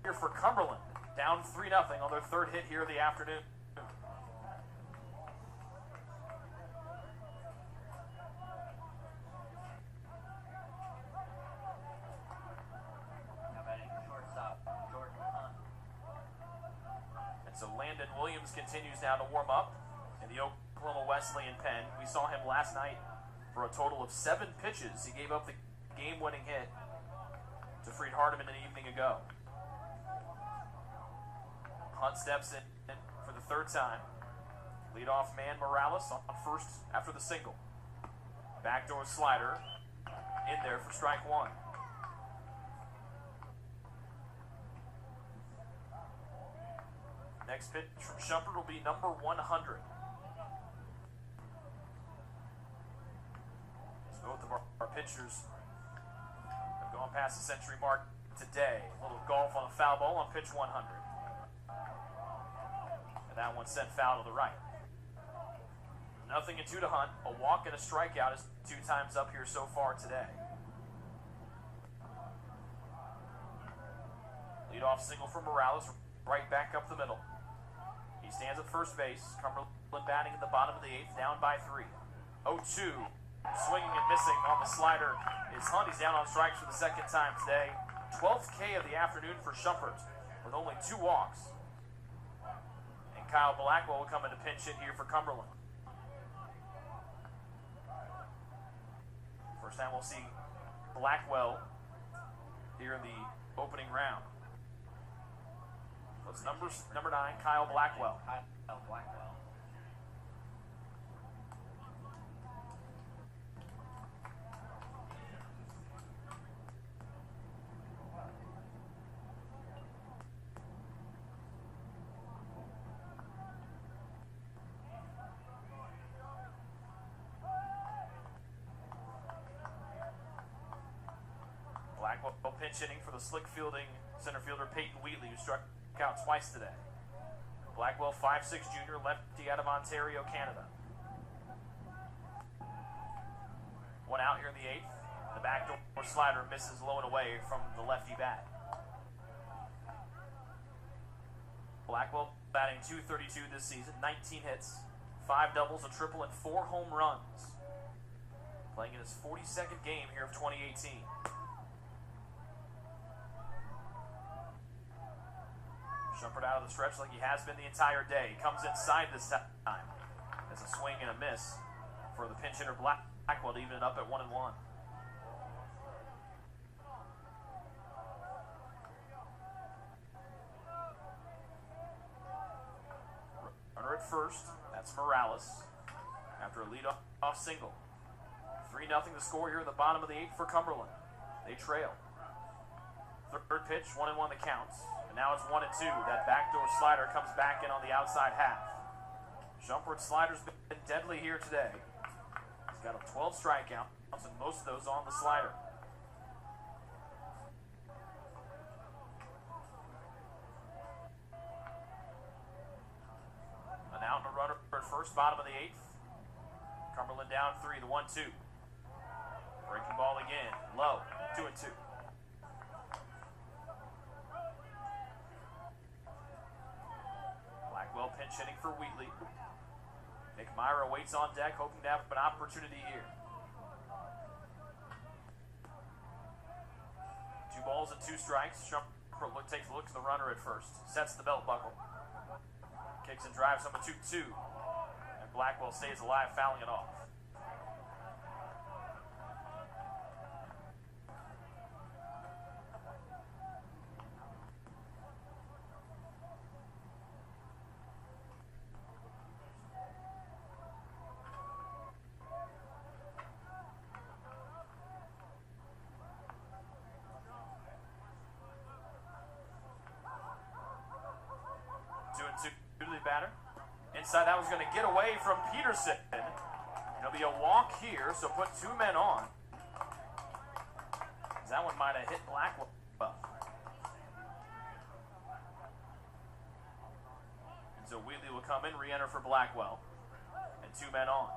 F: here for Cumberland. Down 3-0 on their 3rd hit here of the afternoon. So Landon Williams continues now to warm up in the Oklahoma Wesleyan pen. We saw him last night for a total of 7 pitches. He gave up the game-winning hit to Freed Hardeman an evening ago. Hunt steps in for the 3rd time. Leadoff man Morales on first after the single. Backdoor slider in there for strike 1. Next pitch from Shumpert will be number 100. As both of our pitchers have gone past the century mark today. A little golf on a foul ball on pitch 100. And that one sent foul to the right. 0-2 to Hunt. A walk and a strikeout is 2 times up here so far today. Leadoff single for Morales, right back up the middle. He stands at first base. Cumberland batting in the bottom of the 8th, down by 3. 0-2. Swinging and missing on the slider is Hunt. He's down on strikes for the 2nd time today. 12th K of the afternoon for Shumpert with only 2 walks. And Kyle Blackwell will come into pinch hit here for Cumberland. First time we'll see Blackwell here in the opening round. It's number 9, Kyle Blackwell. Blackwell pinch hitting for the slick fielding center fielder Peyton Wheatley, who struck out twice today. Blackwell, 5'6" junior, lefty out of Ontario, Canada. One out here in the 8th. The backdoor slider misses low and away from the lefty bat. Blackwell batting .232 this season, 19 hits, 5 doubles, a triple, and 4 home runs. Playing in his 42nd game here of 2018. Shumpert out of the stretch like he has been the entire day. He comes inside this time. As a swing and a miss for the pinch hitter Blackwell to even it up at 1-1. Runner at first. That's Morales. After a lead-off single. 3-0 the score here in the bottom of the 8th for Cumberland. They trail. Third pitch, 1-1 the counts. And now it's 1-2. That backdoor slider comes back in on the outside half. Shumpert's slider's been deadly here today. He's got 12 strikeouts, and most of those on the slider. An out and a runner at first, bottom of the 8th. Cumberland down 3, the 1-2. Breaking ball again, low, 2-2. Blackwell pinch hitting for Wheatley. Nick Myra waits on deck, hoping to have an opportunity here. 2 balls and 2 strikes. Shumpert takes a look to the runner at first. Sets the belt buckle. Kicks and drives home a 2-2. And Blackwell stays alive, fouling it off. Batter. Inside, that was going to get away from Peterson. It'll be a walk here, so put 2 men on. That one might have hit Blackwell. And so Wheatley will come in, re-enter for Blackwell. And 2 men on.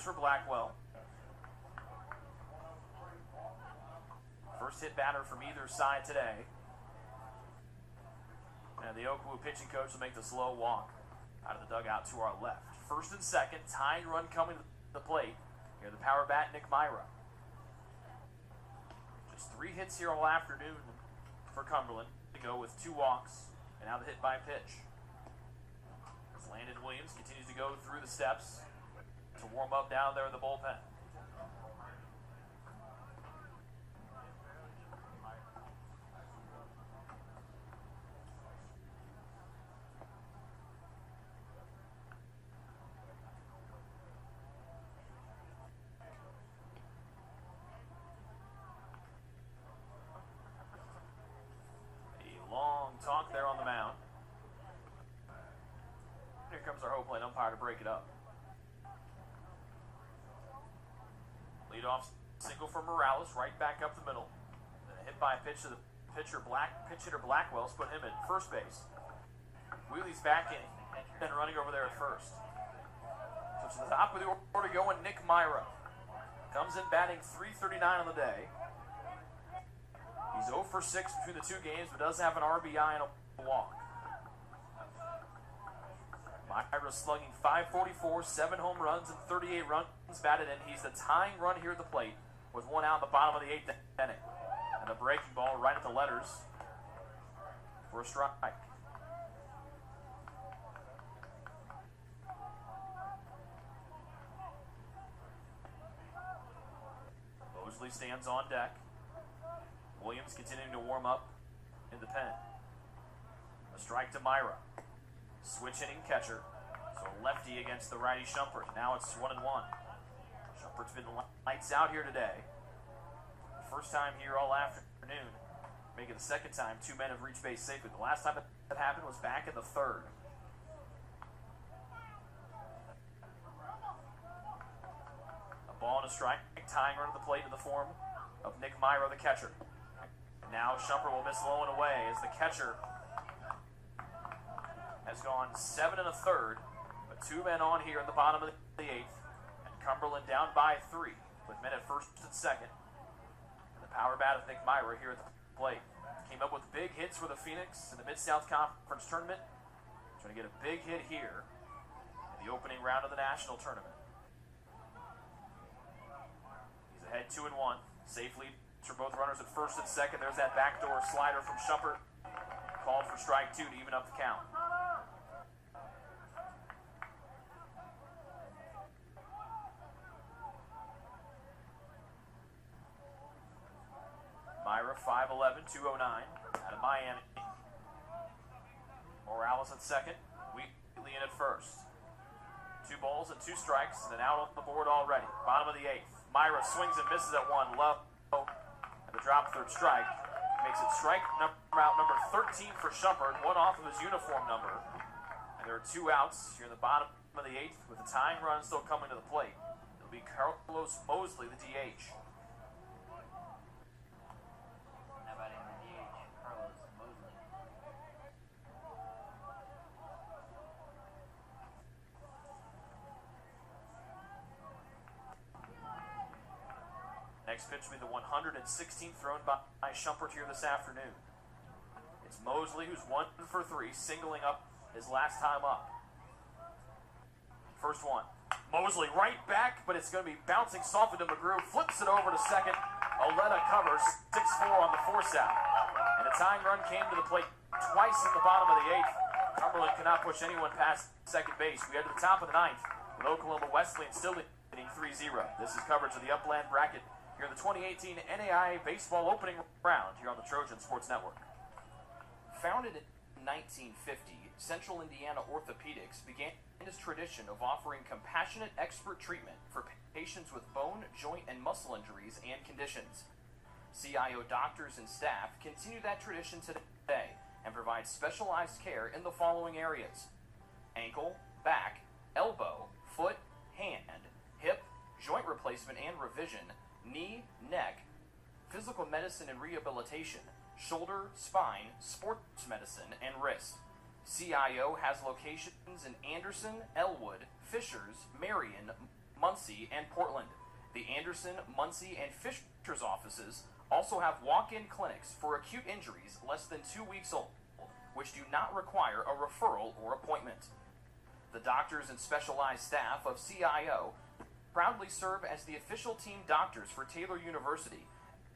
F: For Blackwell. First hit batter from either side today. And the OKWU pitching coach will make the slow walk out of the dugout to our left. First and second, tying run coming to the plate. Here, the power bat, Nick Myra. Just 3 hits here all afternoon for Cumberland to go with 2 walks and now the hit by pitch. As Landon Williams continues to go through the steps to warm up down there in the bullpen. A long talk there on the mound. Here comes our home plate umpire to break it up. Leadoff single for Morales, right back up the middle. And a hit by a pitch to the pitch hitter Blackwell's put him at first base. Wheatley's back in and running over there at first. So to the top of the order going Nick Myra. Comes in batting .339 on the day. He's 0 for 6 between the 2 games, but does have an RBI and a walk. Myra slugging .544, 7 home runs and 38 runs batted in. He's the tying run here at the plate with 1 out in the bottom of the 8th inning. And a breaking ball right at the letters for a strike. Mosley stands on deck. Williams continuing to warm up in the pen. A strike to Myra. Switch hitting catcher. So lefty against the righty Shumpert. Now it's 1-1. Shumpert's been lights out here today. First time here all afternoon. Making the second time 2 men have reached base safely. The last time that happened was back in the 3rd. A ball and a strike. Tying run at the plate in the form of Nick Myra, the catcher. Now Shumpert will miss low and away as the catcher has gone 7 1/3, but 2 men on here in the bottom of the 8th, and Cumberland down by 3 with men at first and second. And the power bat of Nick Myra here at the plate. Came up with big hits for the Phoenix in the Mid-South Conference Tournament. Trying to get a big hit here in the opening round of the national tournament. He's ahead 2-1. Safe lead for both runners at first and second. There's that backdoor slider from Shumpert. Called for strike 2 to even up the count. Myra, 5'11", 209, out of Miami. Morales at second. completely in at first. 2 balls and 2 strikes, and an out on the board already. Bottom of the 8th. Myra swings and misses at 1 low. And the drop 3rd strike makes it strike out number 13 for Shumpert, 1 off of his uniform number. And there are 2 outs here in the bottom of the 8th with the tying run still coming to the plate. It'll be Carlos Mosley, the DH.
C: Now batting the DH, Carlos Mosley.
F: Next pitch will be the 116th thrown by Shumpert here this afternoon. It's Mosley who's 1 for 3, singling up his last time up. First one. Mosley right back, but it's going to be bouncing softly to McGrew. Flips it over to second. Oleta covers 6-4 on the force out. And the tying run came to the plate twice at the bottom of the 8th. Cumberland cannot push anyone past second base. We head to the top of the 9th with Oklahoma Wesleyan still leading 3-0. This is coverage of the Upland bracket here in the 2018 NAIA Baseball opening round here on the Trojan Sports Network.
I: Founded in 1950, Central Indiana Orthopedics began its tradition of offering compassionate expert treatment for patients with bone, joint, and muscle injuries and conditions. CIO doctors and staff continue that tradition today and provide specialized care in the following areas: ankle, back, elbow, foot, hand, hip, joint replacement and revision, knee, neck, physical medicine and rehabilitation, shoulder, spine, sports medicine, and wrist. CIO has locations in Anderson, Elwood, Fishers, Marion, Muncie, and Portland. The Anderson, Muncie, and Fishers offices also have walk-in clinics for acute injuries less than 2 weeks old, which do not require a referral or appointment. The doctors and specialized staff of CIO proudly serve as the official team doctors for Taylor University,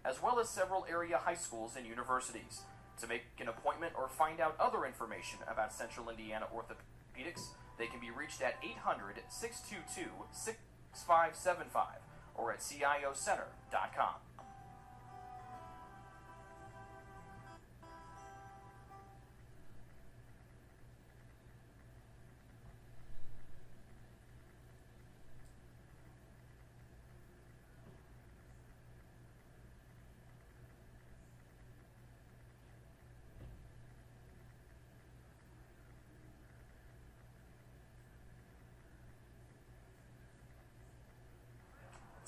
I: as well as several area high schools and universities. To make an appointment or find out other information about Central Indiana Orthopedics, they can be reached at 800-622-6575 or at ciocenter.com.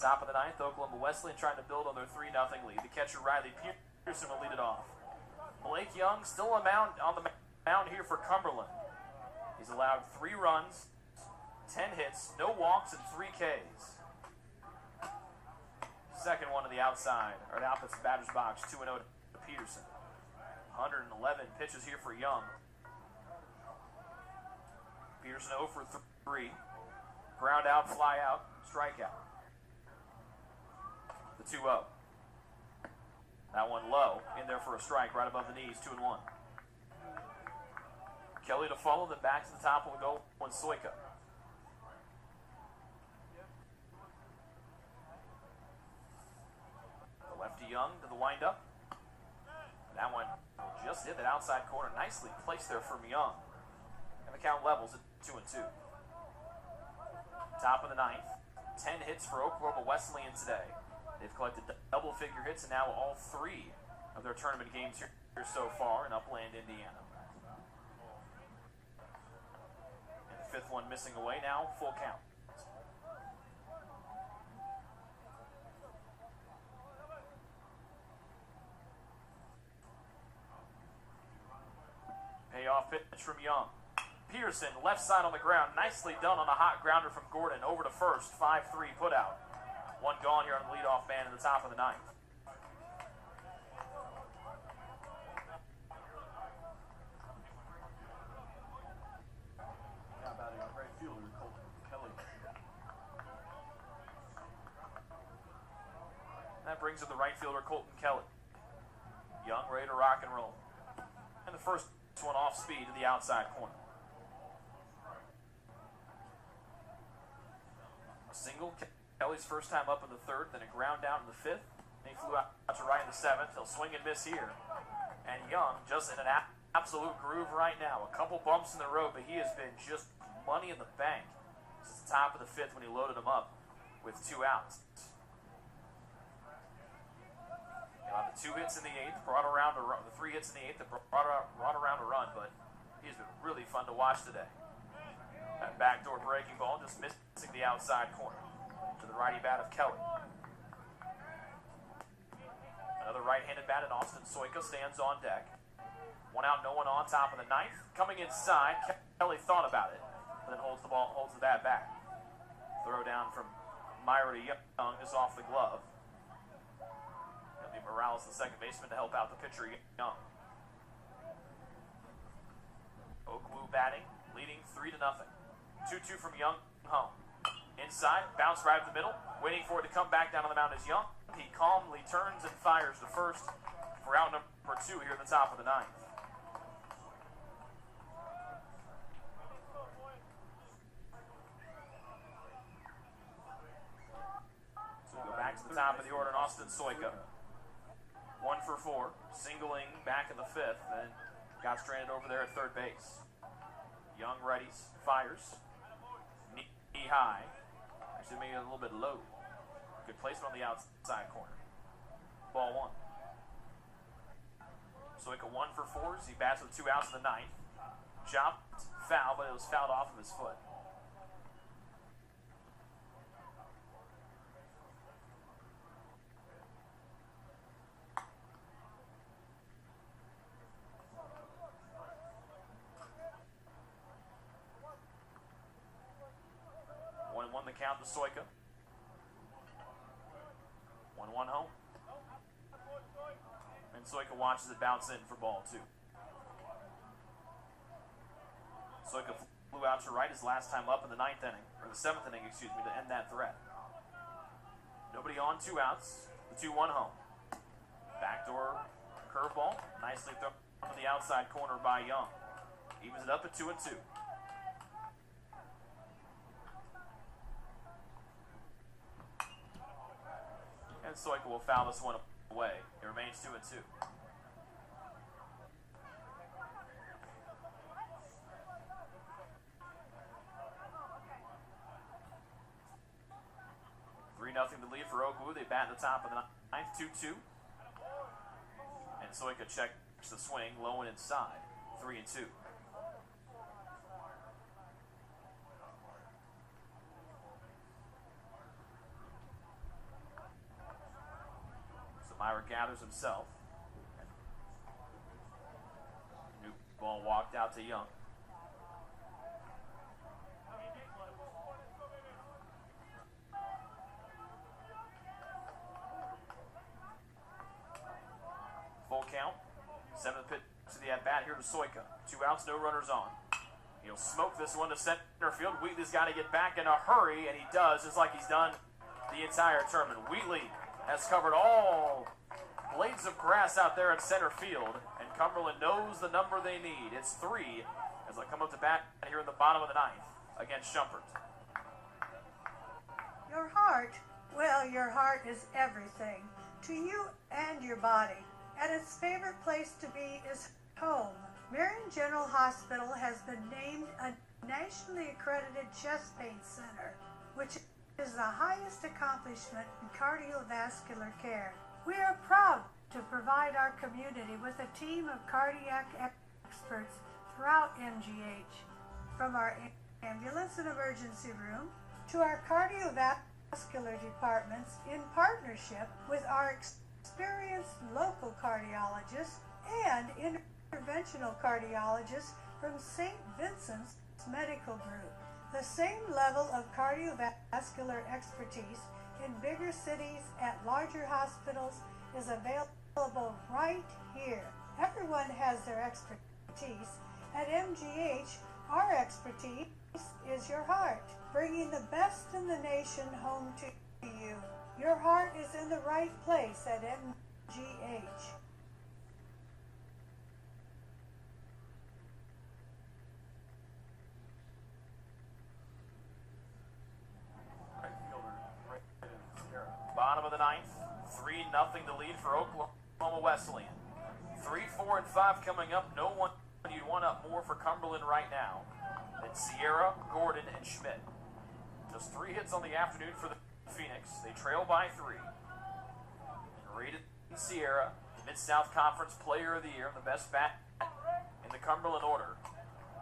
F: Top of the 9th, Oklahoma Wesleyan trying to build on their 3-0 lead. The catcher Riley Pearson will lead it off. Blake Young still on the mound here for Cumberland. He's allowed 3 runs, 10 hits, no walks, and 3 Ks. Second one to the outside, or the opposite batter's box, 2-0 to Peterson. 111 pitches here for Young. Peterson 0 for 3. Ground out, fly out, strikeout. The 2-0. That one low, in there for a strike, right above the knees, 2-1. Kelly to follow, then back to the top will go when Soika. The lefty Young to the windup. That one just hit that outside corner, nicely placed there from Young. And the count levels at 2-2. Top of the 9th, 10 hits for Oklahoma Wesleyan today. They've collected double-figure hits in now all 3 of their tournament games here so far in Upland, Indiana. And the 5th one missing away now, full count. Payoff pitch from Young. Pearson, left side on the ground, nicely done on a hot grounder from Gordon, over to first, 5-3 put out. One gone here on the leadoff man in the top of the 9th. Now batting right fielder Colton Kelly. That brings up the right fielder Colton Kelly. Young ready to rock and roll. And the first one off speed to the outside corner. A single. Kelly's first time up in the 3rd, then a ground down in the 5th. Then he flew out to right in the 7th. He'll swing and miss here. And Young, just in an absolute groove right now. A couple bumps in the road, but he has been just money in the bank since the top of the fifth when he loaded him up with 2 outs. The 2 hits in the eighth brought around a run. The 3 hits in the eighth that brought around a run, but he's been really fun to watch today. That backdoor breaking ball just missing the outside corner to the righty bat of Kelly. Another right-handed bat in Austin Soika stands on deck. 1 out, no one on, top of the ninth. Coming inside, Kelly thought about it, but then holds the bat back. Throw down from Myra to Young, just off the glove. It'll be Morales, the second baseman, to help out the pitcher, Young. OKWU batting, leading 3-0. 2-2 from Young, home. Inside, bounce right up the middle, waiting for it to come back down on the mound is Young. He calmly turns and fires to first for out number 2 here at the top of the ninth. So we go back to the top of the order in Austin Soika. 1 for 4, singling back in the fifth, and got stranded over there at third base. Young readies, fires, knee high, actually maybe a little bit low. Good placement on the outside corner. Ball 1. Soika 1 for 4 as he bats with 2 outs in the ninth. Chopped, foul, but it was fouled off of his foot. The count to Soika. 1-1 home. And Soika watches it bounce in for ball 2. Soika flew out to right his last time up in the ninth inning, or the 7th inning, excuse me, to end that threat. Nobody on, 2 outs. The 2-1 home. Backdoor curveball, nicely thrown to the outside corner by Young. Evens it up at 2-2. And Soika will foul this one away. It remains 2-2. Nothing to lead for OKWU. They bat at the top of the ninth, 2-2. And Soika checks the swing, low and inside, 3-2. So Myra gathers himself. New ball walked out to Young. Full count. 7th pitch to the at-bat here to Soika. 2 outs, no runners on. He'll smoke this one to center field. Wheatley's got to get back in a hurry, and he does, just like he's done the entire tournament. Wheatley has covered all blades of grass out there in center field, and Cumberland knows the number they need. It's 3 as they come up to bat here in the bottom of the ninth against Shumpert.
G: Your heart, well, your heart is everything to you and your body. And its favorite place to be is home. Marion General Hospital has been named a nationally accredited chest pain center, which is the highest accomplishment in cardiovascular care. We are proud to provide our community with a team of cardiac experts throughout MGH, from our ambulance and emergency room to our cardiovascular departments, in partnership with our experienced local cardiologists and interventional cardiologists from St. Vincent's Medical Group. The same level of cardiovascular expertise in bigger cities at larger hospitals is available right here. Everyone has their expertise. At MGH, our expertise is your heart, bringing the best in the nation home to you. Your heart is in the right place at MGH.
F: Bottom of the ninth, 3-0 to lead for Oklahoma Wesleyan. 3, 4, and 5 coming up. No one you'd one up more for Cumberland right now than Sierra, Gordon, and Schmidt. Just 3 hits on the afternoon for the Phoenix. They trail by 3. And rated Sierra, Mid-South Conference Player of the Year, the best bat in the Cumberland order.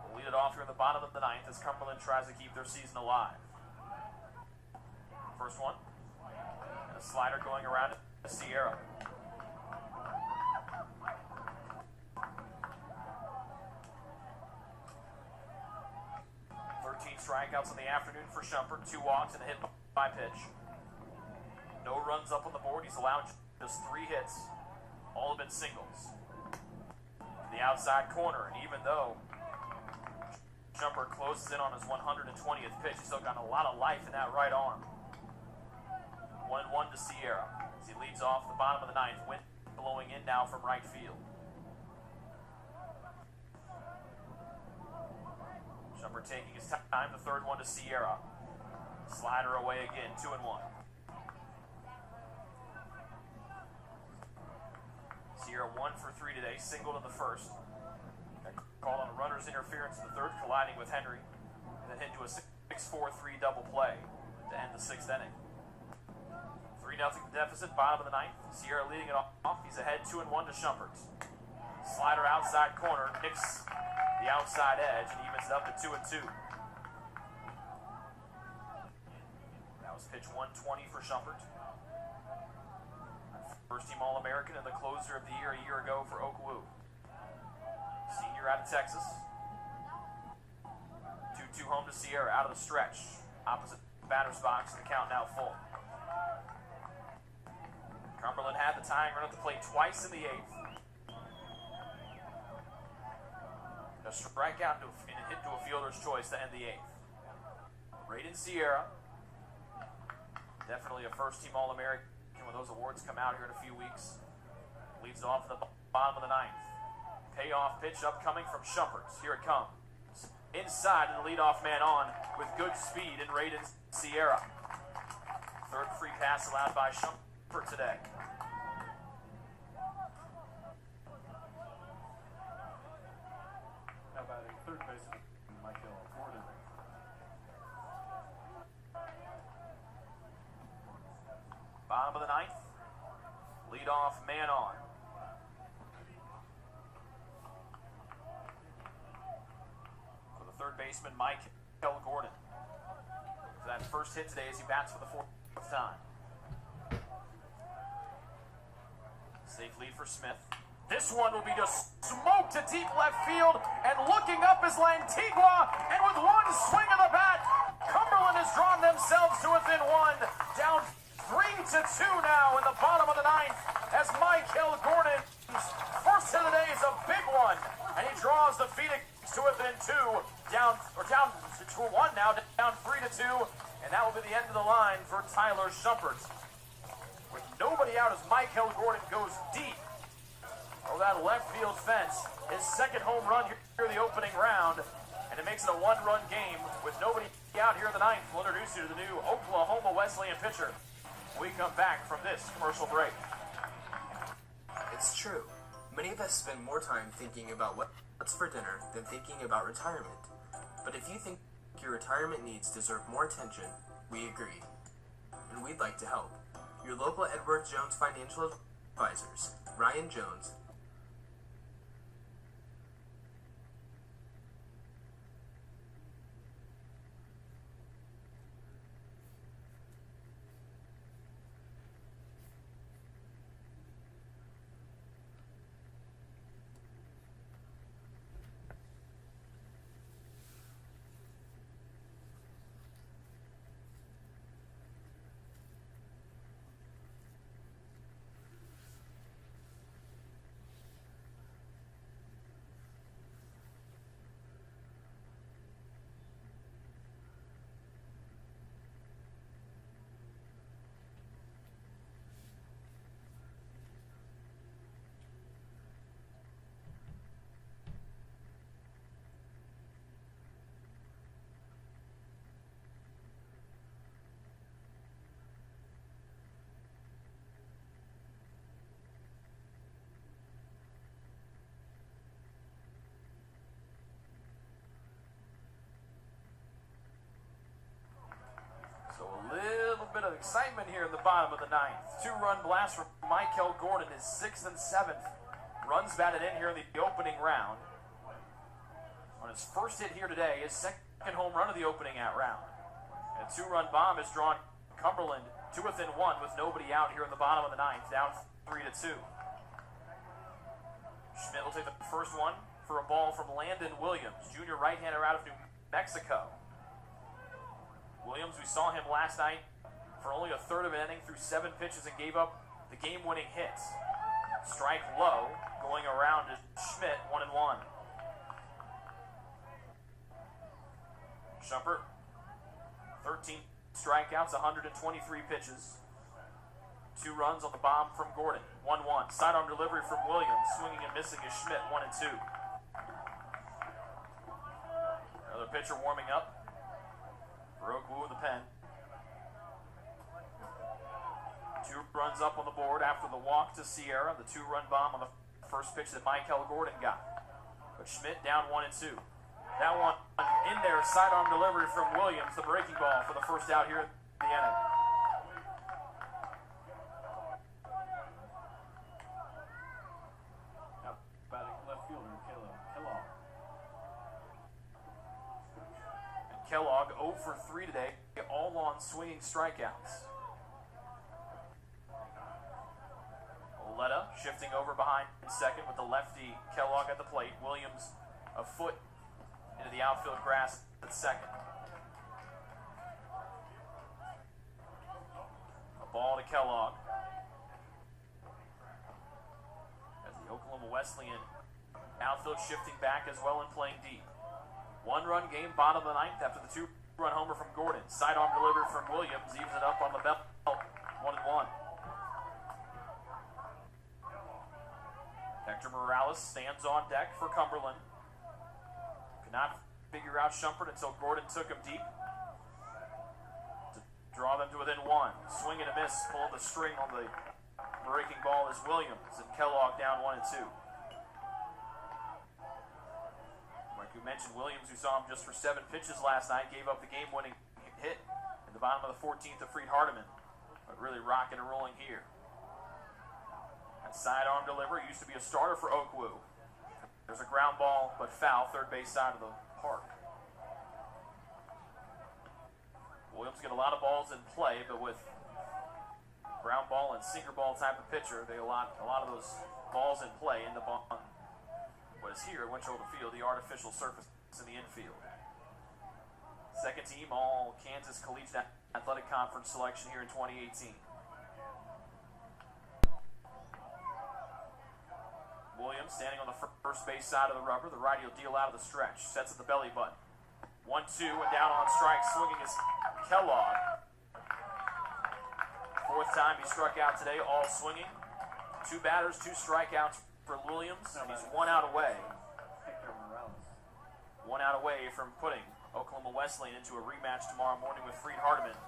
F: We'll lead it off here in the bottom of the 9th as Cumberland tries to keep their season alive. First one. And a slider going around to Sierra. Strikeouts in the afternoon for Shumpert. 2 walks and a hit by pitch. No runs up on the board. He's allowed just 3 hits. All have been singles. The outside corner, and even though Shumpert closes in on his 120th pitch, he's still got a lot of life in that right arm. 1-1 to Sierra as he leads off the bottom of the 9th. Wind blowing in now from right field. Shumpert taking his time, the 3rd one to Sierra. Slider away again, 2-1. Sierra 1 for 3 today, singled in the 1st. Called on a runner's interference in the 3rd, colliding with Henry. And then hit into a 6-4-3 double play to end the 6th inning. 3-0 deficit, bottom of the 9th. Sierra leading it off. He's ahead 2-1 to Shumpert. Slider outside corner, nicks the outside edge, and evens it up at 2-2. That was pitch 120 for Shumpert. First team All-American and the closer of the year a year ago for OKWU. Senior out of Texas. 2-2 home to Sierra out of the stretch. Opposite batter's box, the count now full. Cumberland had the tying run at the plate twice in the 8th. A strikeout and a hit to a fielder's choice to end the 8th. Raiden Sierra, definitely a first-team All-American when those awards come out here in a few weeks. Leads off the bottom of the 9th. Payoff pitch upcoming from Shumpert. Here it comes. Inside and the leadoff man on with good speed in Raiden Sierra. 3rd free pass allowed by Shumpert today. Bottom of the 9th. Leadoff man on. For the 3rd baseman, Michael Gordon. For that first hit today as he bats for the 4th time. Safe lead for Smith. This one will be just smoked to deep left field, and looking up is Lantigua, and with one swing of the bat, Cumberland has drawn themselves to within 1. Down 3-2 now in the bottom of the 9th as Michael Gordon's first hit of the day is a big one, and he draws the Phoenix to within 2. Down to 1 now, down 3-2, and that will be the end of the line for Tyler Shumpert. With nobody out as Michael Gordon goes deep over that left field fence. His 2nd home run here in the opening round, and it makes it a 1-run game with nobody out here in the 9th. We'll introduce you to the new Oklahoma Wesleyan pitcher. We come back from this commercial break.
E: It's true. Many of us spend more time thinking about what's for dinner than thinking about retirement. But if you think your retirement needs deserve more attention, we agree. And we'd like to help. Your local Edward Jones financial advisors, Ryan Jones,
F: excitement here in the bottom of the ninth. Two-run blast from Michael Gordon, his 6th and 7th runs batted in here in the opening round. On his first hit here today, his second home run of the opening round. And a two-run bomb has drawn Cumberland to within one with nobody out here in the bottom of the ninth, down 3-2. Schmidt will take the first one for a ball from Landon Williams, junior right-hander out of New Mexico. Williams, we saw him last night for only a third of an inning through 7 pitches and gave up the game-winning hit. Strike low, going around to Schmidt, 1-1. Shumpert, 13 strikeouts, 123 pitches. 2 runs on the bomb from Gordon, 1-1. Sidearm delivery from Williams, swinging and missing is Schmidt, 1-2. Another pitcher warming up for OKWU in the pen. 2 runs up on the board after the walk to Sierra, the 2-run bomb on the first pitch that Michael Gordon got. But Schmidt down 1-2. That one in there, sidearm delivery from Williams, the breaking ball for the first out here in the inning. Now batting left fielder, Kellogg. And Kellogg 0 for 3 today, all on swinging strikeouts. Oletta shifting over behind second with the lefty Kellogg at the plate. Williams a foot into the outfield grass at second. A ball to Kellogg. As the Oklahoma Wesleyan outfield shifting back as well and playing deep. 1-run game, bottom of the ninth after the 2-run homer from Gordon. Sidearm delivery from Williams, evens it up on the belt, 1-1. Hector Morales stands on deck for Cumberland. Could not figure out Shumpert until Gordon took him deep to draw them to within 1. Swing and a miss, pulled the string on the breaking ball is Williams, and Kellogg down 1-2. Like we mentioned, Williams, who saw him just for 7 pitches last night, gave up the game-winning hit in the bottom of the 14th to Freed Hardeman, but really rocking and rolling here. That sidearm delivery used to be a starter for OKWU. There's a ground ball, but foul, third base side of the park. Williams get a lot of balls in play, but with ground ball and sinker ball type of pitcher, they a lot of those balls in play in the ball. What is here at Winchell Field, the artificial surface in the infield. Second team, all Kansas Collegiate Athletic Conference selection here in 2018. Williams standing on the first base side of the rubber. The righty will deal out of the stretch. Sets at the belly button. 1-2 and down on strike. Swinging is Kellogg. 4th time he struck out today, all swinging. 2 batters, 2 strikeouts for Williams. And he's 1 out away. 1 out away from putting Oklahoma Wesleyan into a rematch tomorrow morning with Freed Hardeman.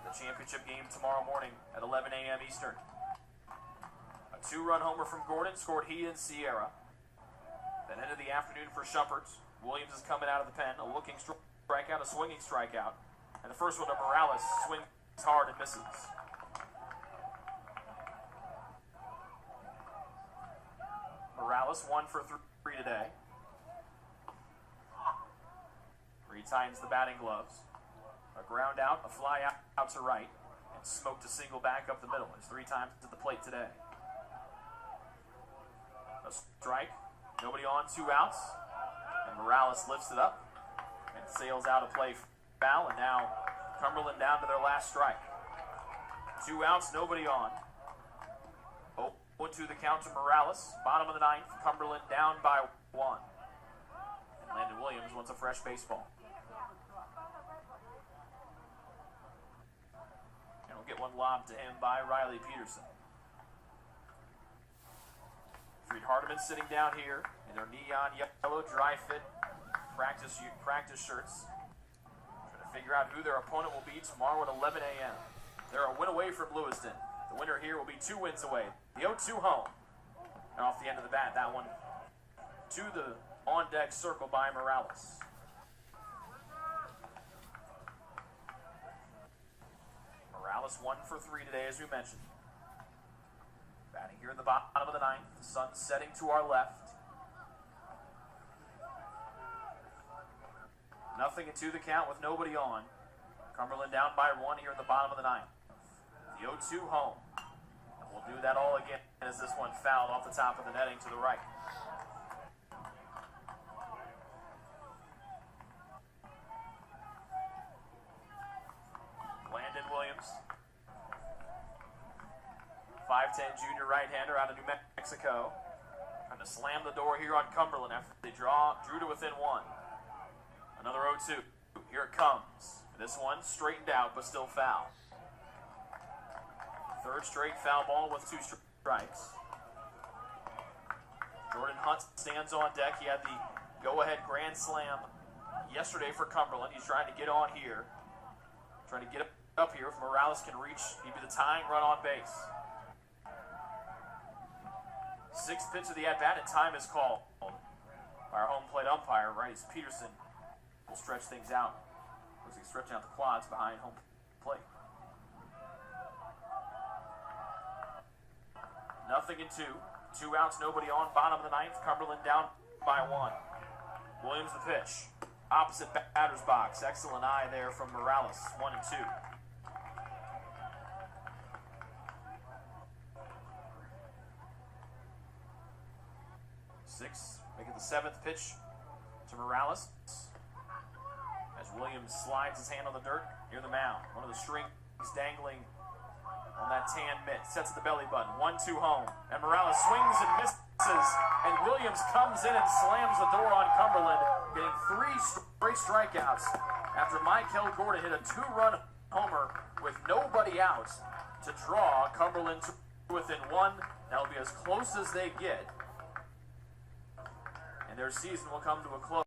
F: The championship game tomorrow morning at 11 a.m. Eastern. 2-run homer from Gordon scored he and Sierra. Then into the afternoon for Shumpert. Williams is coming out of the pen. A looking strikeout, a swinging strikeout. And the first one to Morales. Swings hard and misses. Morales 1 for 3 today. Retightens the batting gloves. A ground out, a fly out to right. And smoked a single back up the middle. He's 3 times at the plate today. A strike, nobody on, 2 outs, and Morales lifts it up and sails out of play foul, and now Cumberland down to their last strike. 2 outs, nobody on. 0-2 the count to Morales, bottom of the ninth, Cumberland down by 1. And Landon Williams wants a fresh baseball. And we'll get one lobbed to him by Riley Peterson. Freed Hardeman sitting down here in their neon yellow dry fit practice shirts. Trying to figure out who their opponent will be tomorrow at 11 a.m. They're a win away from Lewiston. The winner here will be 2 wins away. The 0-2 home. And off the end of the bat, that one to the on-deck circle by Morales. Morales 1 for 3 today, as we mentioned. Batting here in the bottom of the ninth. The sun setting to our left. Nothing into the count with nobody on. Cumberland down by 1 here in the bottom of the ninth. The 0-2 home. And we'll do that all again as this one fouled off the top of the netting to the right. Landon Williams. 5'10" junior right-hander out of New Mexico. Trying to slam the door here on Cumberland after they drew to within 1. Another 0-2. Here it comes. This one straightened out, but still foul. Third straight foul ball with 2 strikes. Jordan Hunt stands on deck. He had the go-ahead grand slam yesterday for Cumberland. He's trying to get on here. Trying to get up here. If Morales can reach, he'd be the tying run on base. 6th pitch of the at-bat, and time is called by our home plate umpire, Rice Peterson. Will stretch things out. Looks like he's stretching out the quads behind home plate. Nothing in 2. 2 outs, nobody on. Bottom of the ninth. Cumberland down by 1. Williams the pitch. Opposite batter's box. Excellent eye there from Morales. 1 and 2. 6. Make it the 7th pitch to Morales. As Williams slides his hand on the dirt near the mound. One of the strings dangling on that tan mitt. Sets at the belly button. 1-2 home. And Morales swings and misses. And Williams comes in and slams the door on Cumberland, getting 3 straight strikeouts after Michael Gordon hit a 2-run homer with nobody out to draw Cumberland to within 1. That'll be as close as they get. And their season will come to a close.